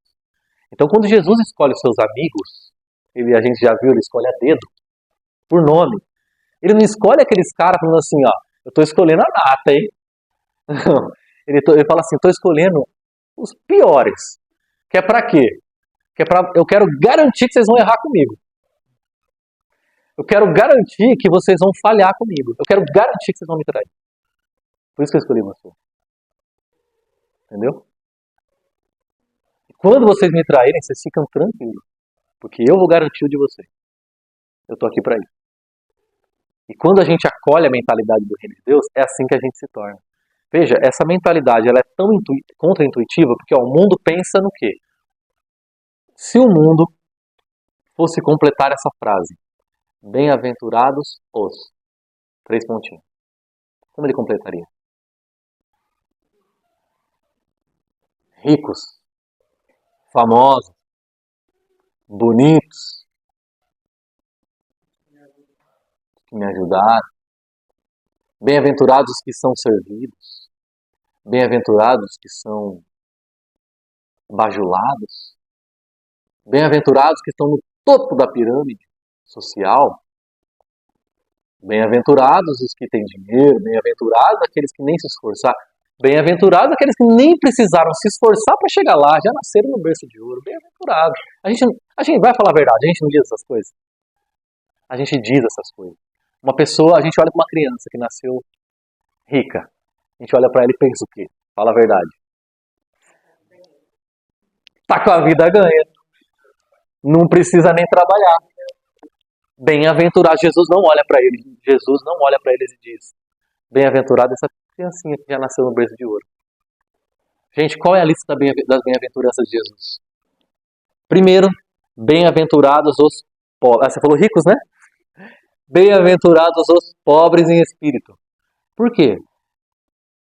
Então, quando Jesus escolhe os seus amigos, a gente já viu, ele escolhe a dedo, por nome. Ele não escolhe aqueles caras falando assim, ó, eu estou escolhendo a nata, hein? Ele fala assim, estou escolhendo os piores. Que é para quê? Eu quero garantir que vocês vão errar comigo. Eu quero garantir que vocês vão falhar comigo. Eu quero garantir que vocês vão me trair. Por isso que eu escolhi você. Entendeu? E quando vocês me traírem, vocês ficam tranquilos. Porque eu vou garantir o de vocês. Eu estou aqui para isso. E quando a gente acolhe a mentalidade do reino de Deus, é assim que a gente se torna. Veja, essa mentalidade ela é tão contra-intuitiva porque o mundo pensa no quê? Se o mundo fosse completar essa frase, bem-aventurados os, 3 pontinhos, como ele completaria? Ricos, famosos, bonitos, que me ajudaram, bem-aventurados os que são servidos, bem-aventurados que são bajulados, bem-aventurados que estão no topo da pirâmide social, bem-aventurados os que têm dinheiro, bem-aventurados aqueles que nem se esforçaram, bem-aventurados aqueles que nem precisaram se esforçar para chegar lá, já nasceram no berço de ouro, bem-aventurados. A gente vai falar a verdade, a gente não diz essas coisas. A gente diz essas coisas. Uma pessoa, a gente olha para uma criança que nasceu rica, a gente olha para ela e pensa o quê? Fala a verdade. Tá com a vida ganha. Não precisa nem trabalhar. Bem-aventurado, Jesus não olha para eles. Jesus não olha para eles e diz: bem-aventurado essa criancinha que já nasceu no berço de ouro. Gente, qual é a lista das bem-aventuranças de Jesus? Primeiro, bem-aventurados os pobres. Ah, você falou ricos, né? Bem-aventurados os pobres em espírito. Por quê?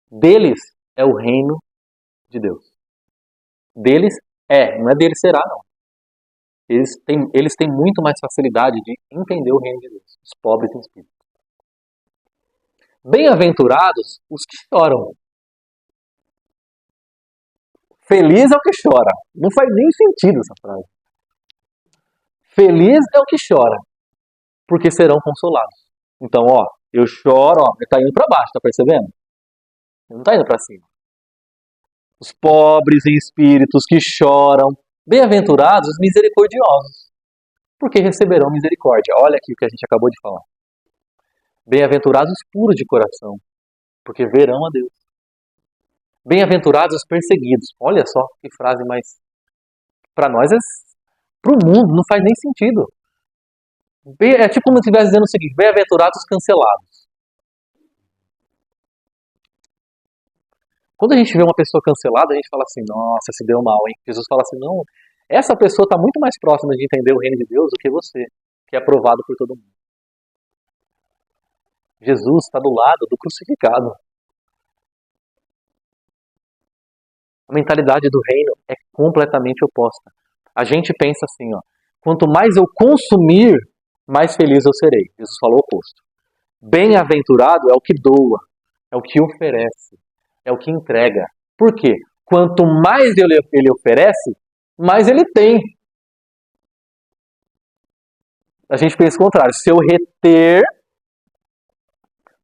Deles é o reino de Deus. Deles não é deles será, não. Eles têm muito mais facilidade de entender o reino de Deus, os pobres em espírito. Bem-aventurados os que choram. Feliz é o que chora. Não faz nem sentido essa frase. Feliz é o que chora, porque serão consolados. Então, ó, eu choro, ó, ele tá indo para baixo, tá percebendo? Ele não tá indo para cima. Os pobres em espírito, os que choram. Bem-aventurados os misericordiosos, porque receberão misericórdia. Olha aqui o que a gente acabou de falar. Bem-aventurados os puros de coração, porque verão a Deus. Bem-aventurados os perseguidos. Olha só que frase mais... Para nós, para o mundo, não faz nem sentido. É tipo como se estivesse dizendo o seguinte: bem-aventurados os cancelados. Quando a gente vê uma pessoa cancelada, a gente fala assim, nossa, se deu mal, hein? Jesus fala assim, não, essa pessoa está muito mais próxima de entender o reino de Deus do que você, que é aprovado por todo mundo. Jesus está do lado do crucificado. A mentalidade do reino é completamente oposta. A gente pensa assim, ó, quanto mais eu consumir, mais feliz eu serei. Jesus falou o oposto. Bem-aventurado é o que doa, é o que oferece. É o que entrega. Por quê? Quanto mais ele oferece, mais ele tem. A gente pensa o contrário. Se eu reter,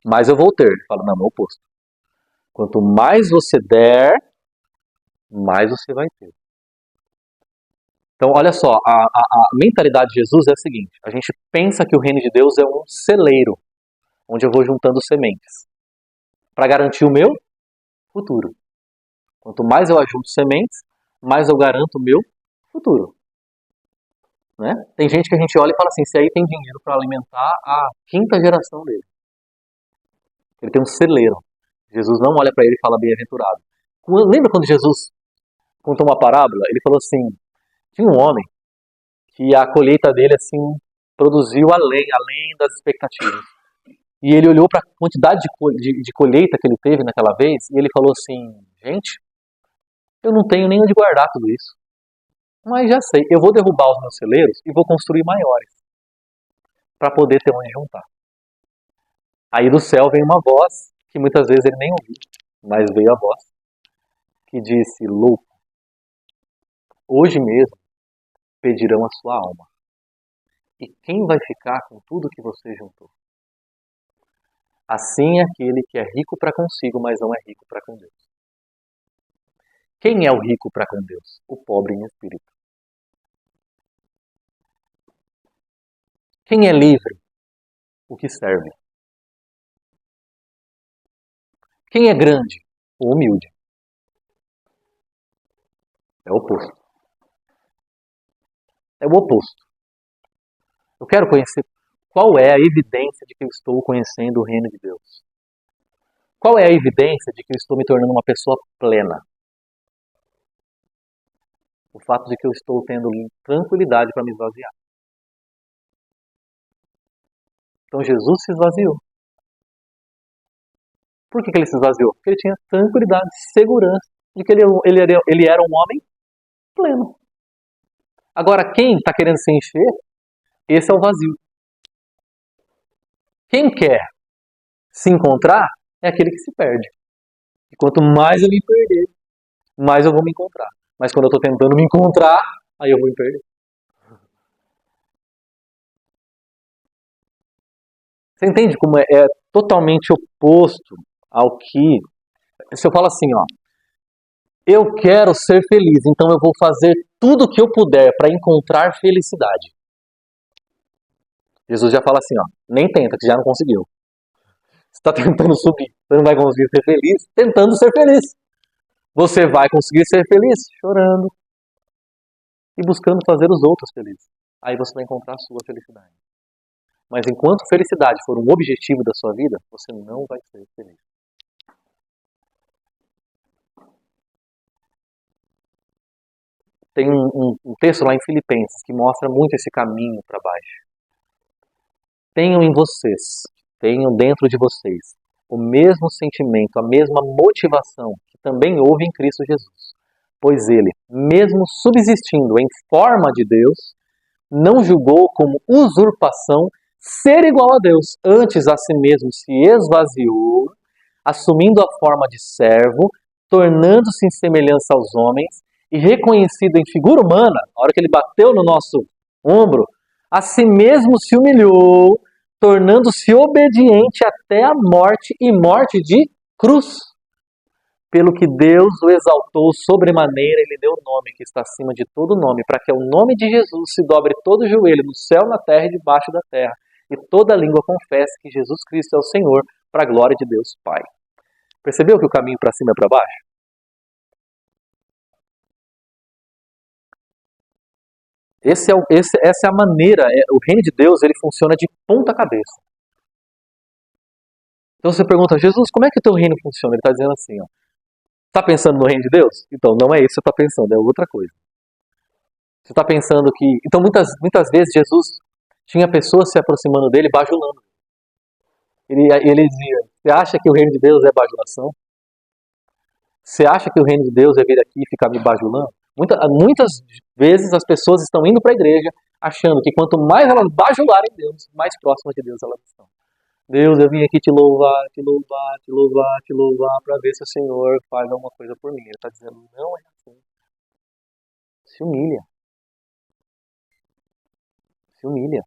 mais eu vou ter. Fala, não, é o oposto. Quanto mais você der, mais você vai ter. Então, olha só, a mentalidade de Jesus é a seguinte: a gente pensa que o reino de Deus é um celeiro, onde eu vou juntando sementes, para garantir o meu futuro. Quanto mais eu ajunto sementes, mais eu garanto o meu futuro. Né? Tem gente que a gente olha e fala assim, se aí tem dinheiro para alimentar a 5ª geração dele. Ele tem um celeiro. Jesus não olha para ele e fala bem-aventurado. Lembra quando Jesus contou uma parábola? Ele falou assim, tinha um homem que a colheita dele assim produziu além das expectativas. E ele olhou para a quantidade de colheita que ele teve naquela vez e ele falou assim, gente, eu não tenho nem onde guardar tudo isso. Mas já sei, eu vou derrubar os meus celeiros e vou construir maiores para poder ter onde juntar. Aí do céu vem uma voz que muitas vezes ele nem ouviu, mas veio a voz que disse, louco, hoje mesmo pedirão a sua alma. E quem vai ficar com tudo que você juntou? Assim é aquele que é rico para consigo, mas não é rico para com Deus. Quem é o rico para com Deus? O pobre em espírito. Quem é livre? O que serve. Quem é grande? O humilde. É o oposto. É o oposto. Eu quero conhecer qual é a evidência de que eu estou conhecendo o reino de Deus. Qual é a evidência de que eu estou me tornando uma pessoa plena? O fato de que eu estou tendo tranquilidade para me esvaziar. Então Jesus se esvaziou. Por que ele se esvaziou? Porque ele tinha tranquilidade, segurança de que ele era um homem pleno. Agora, quem está querendo se encher, esse é o vazio. Quem quer se encontrar é aquele que se perde. E quanto mais eu me perder, mais eu vou me encontrar. Mas quando eu estou tentando me encontrar, aí eu vou me perder. Você entende como é totalmente oposto ao que... Se eu falo assim, ó, eu quero ser feliz, então eu vou fazer tudo o que eu puder para encontrar felicidade. Jesus já fala assim, ó, nem tenta, que já não conseguiu. Você está tentando subir, você não vai conseguir ser feliz tentando ser feliz. Você vai conseguir ser feliz chorando e buscando fazer os outros felizes. Aí você vai encontrar a sua felicidade. Mas enquanto felicidade for um objetivo da sua vida, você não vai ser feliz. Tem um texto lá em Filipenses que mostra muito esse caminho para baixo. Tenham em vocês, tenham dentro de vocês, o mesmo sentimento, a mesma motivação que também houve em Cristo Jesus. Pois ele, mesmo subsistindo em forma de Deus, não julgou como usurpação ser igual a Deus. Antes a si mesmo se esvaziou, assumindo a forma de servo, tornando-se em semelhança aos homens, e reconhecido em figura humana, na hora que ele bateu no nosso ombro, a si mesmo se humilhou, tornando-se obediente até a morte e morte de cruz. Pelo que Deus o exaltou sobremaneira, ele deu o nome que está acima de todo nome, para que ao nome de Jesus se dobre todo o joelho no céu, na terra e debaixo da terra, e toda língua confesse que Jesus Cristo é o Senhor, para a glória de Deus Pai. Percebeu que o caminho para cima é para baixo? Essa é a maneira, o reino de Deus ele funciona de ponta cabeça. Então você pergunta, Jesus, como é que o teu reino funciona? Ele está dizendo assim, ó, está pensando no reino de Deus? Então não é isso que você está pensando, é outra coisa. Você está pensando que... Então muitas vezes Jesus tinha pessoas se aproximando dele bajulando. Ele dizia, você acha que o reino de Deus é bajulação? Você acha que o reino de Deus é vir aqui e ficar me bajulando? Muitas vezes as pessoas estão indo para a igreja achando que quanto mais elas bajularem Deus, mais próximas de Deus elas estão. Deus, eu vim aqui te louvar, te louvar, te louvar, te louvar para ver se o Senhor faz alguma coisa por mim. Ele está dizendo, não é assim. Se humilha. Se humilha.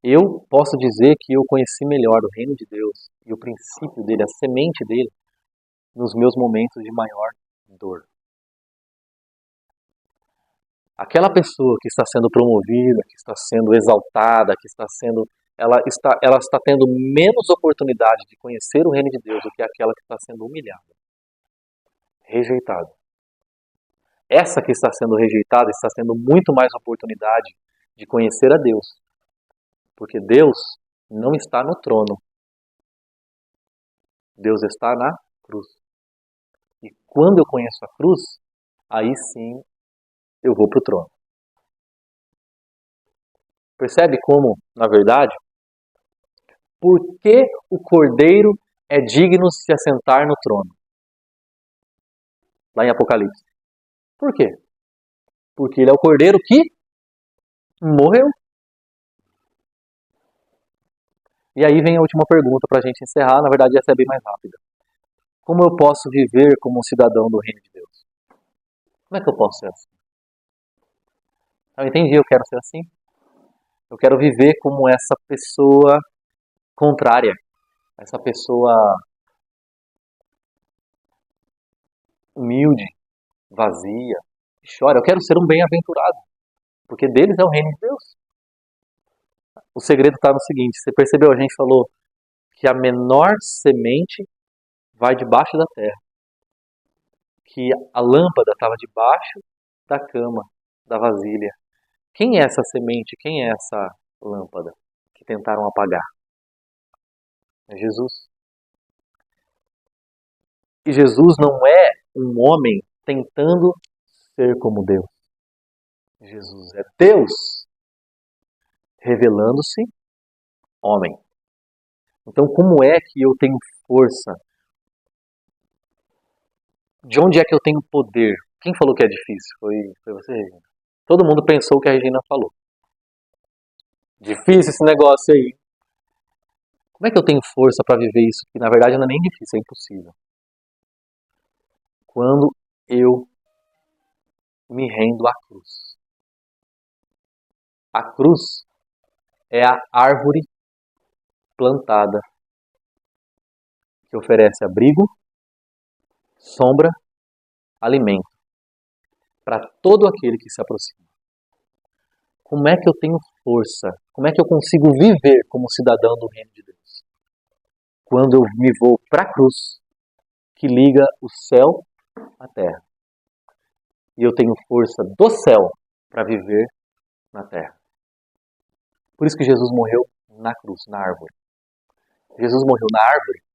Eu posso dizer que eu conheci melhor o reino de Deus e o princípio dele, a semente dele, nos meus momentos de maior dor. Aquela pessoa que está sendo promovida, que está sendo exaltada, ela está tendo menos oportunidade de conhecer o reino de Deus do que aquela que está sendo humilhada, rejeitada. Essa que está sendo rejeitada está tendo muito mais oportunidade de conhecer a Deus, porque Deus não está no trono. Deus está na cruz. E quando eu conheço a cruz, aí sim eu vou para o trono. Percebe como, na verdade, por que o Cordeiro é digno de se assentar no trono? Lá em Apocalipse. Por quê? Porque ele é o Cordeiro que morreu. E aí vem a última pergunta para a gente encerrar. Na verdade, essa é bem mais rápida. Como eu posso viver como um cidadão do reino de Deus? Como é que eu posso ser assim? Eu entendi, eu quero ser assim. Eu quero viver como essa pessoa contrária. Essa pessoa humilde, vazia, que chora. Eu quero ser um bem-aventurado. Porque deles é o reino de Deus. O segredo está no seguinte. Você percebeu? A gente falou que a menor semente vai debaixo da terra. Que a lâmpada estava debaixo da cama, da vasilha. Quem é essa semente? Quem é essa lâmpada que tentaram apagar? É Jesus. E Jesus não é um homem tentando ser como Deus. Jesus é Deus revelando-se homem. Então, como é que eu tenho força? De onde é que eu tenho poder? Quem falou que é difícil? Foi você, Regina. Todo mundo pensou o que a Regina falou. Difícil esse negócio aí. Como é que eu tenho força para viver isso? Que na verdade não é nem difícil, é impossível. Quando eu me rendo à cruz. A cruz é a árvore plantada que oferece abrigo, sombra, alimento para todo aquele que se aproxima. Como é que eu tenho força? Como é que eu consigo viver como cidadão do reino de Deus? Quando eu me vou para a cruz, que liga o céu à terra. E eu tenho força do céu para viver na terra. Por isso que Jesus morreu na cruz, na árvore. Jesus morreu na árvore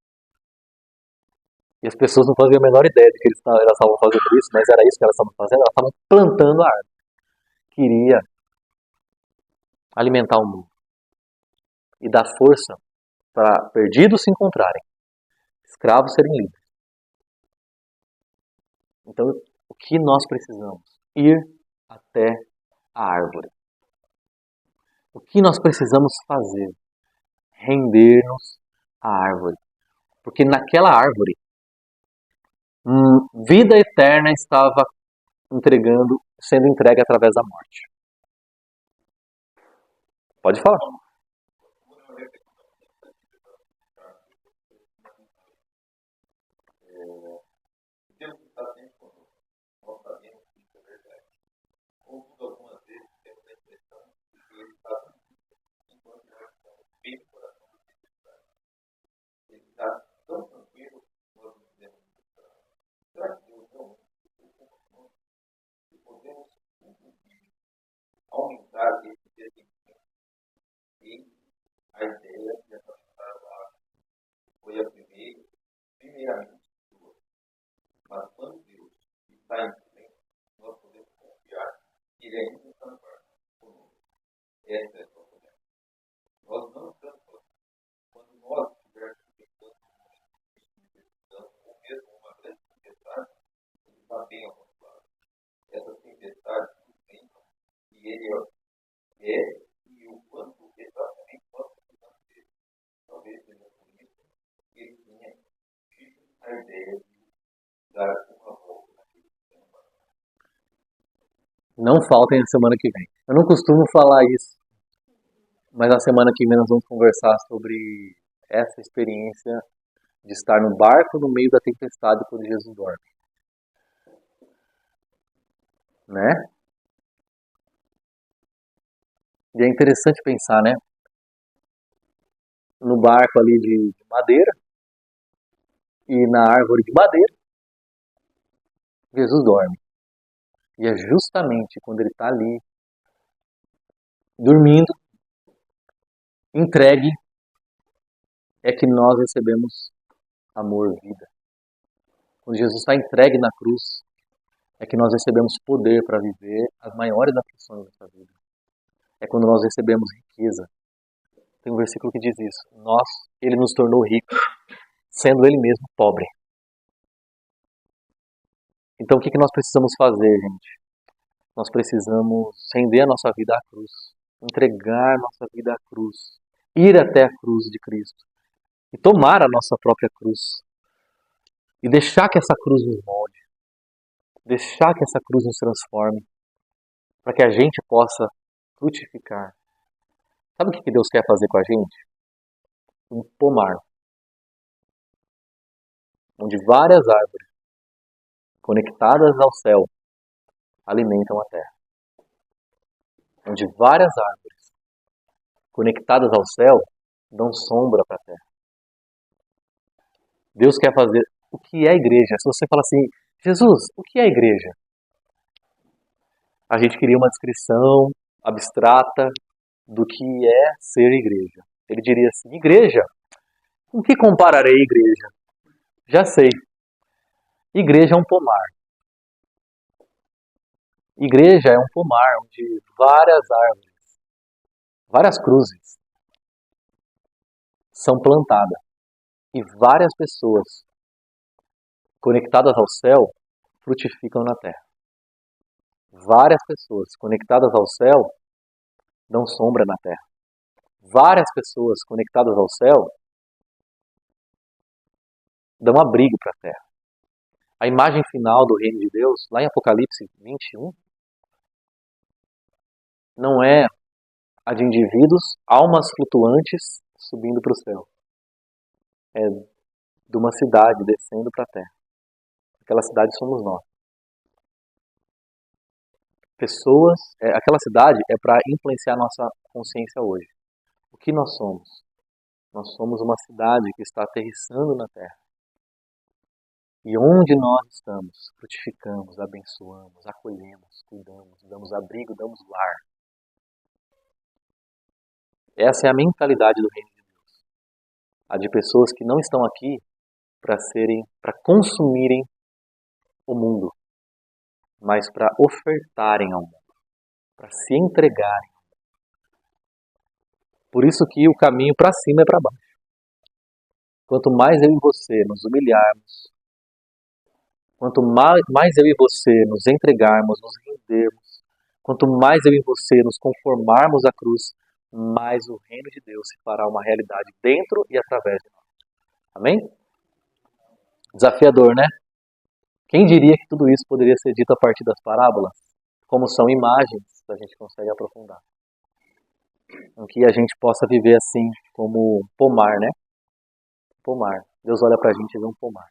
e as pessoas não faziam a menor ideia de que elas estavam fazendo isso, mas era isso que elas estavam fazendo, elas estavam plantando a árvore. Queria alimentar o mundo e dar força para perdidos se encontrarem, escravos serem livres. Então, o que nós precisamos? Ir até a árvore. O que nós precisamos fazer? Render-nos à árvore. Porque naquela árvore, vida eterna estava sendo entregue através da morte. Pode falar. Aumentar esse desempenho e a ideia de apresentar lá foi a primeiramente sua. Mas quando Deus está em silêncio, nós podemos confiar que Ele ainda está conosco. Essa é a sua promessa. Nós não estamos quando nós estivermos pensando ou mesmo uma grande tempestade, Ele está bem ao nosso lado. Essa tempestade e ele é e o quanto exatamente nós precisamos dele. Talvez seja por isso que ele tinha tido a ideia de dar uma volta naquele tema. Não faltem a semana que vem. Eu não costumo falar isso, mas a semana que vem nós vamos conversar sobre essa experiência de estar no barco no meio da tempestade quando Jesus dorme. Né? E é interessante pensar, né? No barco ali de madeira e na árvore de madeira, Jesus dorme. E é justamente quando ele está ali, dormindo, entregue, é que nós recebemos amor, vida. Quando Jesus está entregue na cruz, é que nós recebemos poder para viver as maiores aflições da nossa vida. É quando nós recebemos riqueza. Tem um versículo que diz isso. Ele nos tornou ricos, sendo ele mesmo pobre. Então o que nós precisamos fazer, gente? Nós precisamos render a nossa vida à cruz, entregar a nossa vida à cruz, ir até a cruz de Cristo e tomar a nossa própria cruz e deixar que essa cruz nos molde, deixar que essa cruz nos transforme, para que a gente possa frutificar. Sabe o que Deus quer fazer com a gente? Um pomar, onde várias árvores conectadas ao céu alimentam a terra. Onde várias árvores conectadas ao céu dão sombra para a terra. Deus quer fazer o que é a igreja. Se você fala assim, Jesus, o que é a igreja? A gente queria uma descrição abstrata do que é ser igreja. Ele diria assim, igreja, com que compararei igreja? Já sei. Igreja é um pomar. Igreja é um pomar onde várias árvores, várias cruzes são plantadas e várias pessoas conectadas ao céu frutificam na terra. Várias pessoas conectadas ao céu dão sombra na terra. Várias pessoas conectadas ao céu dão abrigo para a terra. A imagem final do reino de Deus, lá em Apocalipse 21, não é a de indivíduos, almas flutuantes subindo para o céu. É de uma cidade descendo para a terra. Aquela cidade somos nós. Aquela cidade é para influenciar nossa consciência hoje. O que nós somos? Nós somos uma cidade que está aterrissando na terra. E onde nós estamos, frutificamos, abençoamos, acolhemos, cuidamos, damos abrigo, damos lar. Essa é a mentalidade do reino de Deus. A de pessoas que não estão aqui para consumirem o mundo, mas para ofertarem ao mundo, para se entregarem. Por isso que o caminho para cima é para baixo. Quanto mais eu e você nos humilharmos, quanto mais eu e você nos entregarmos, nos rendermos, quanto mais eu e você nos conformarmos à cruz, mais o reino de Deus se fará uma realidade dentro e através de nós. Amém? Desafiador, né? Quem diria que tudo isso poderia ser dito a partir das parábolas? Como são imagens, a gente consegue aprofundar. Em que a gente possa viver assim, como pomar, né? Pomar. Deus olha pra gente e vê um pomar.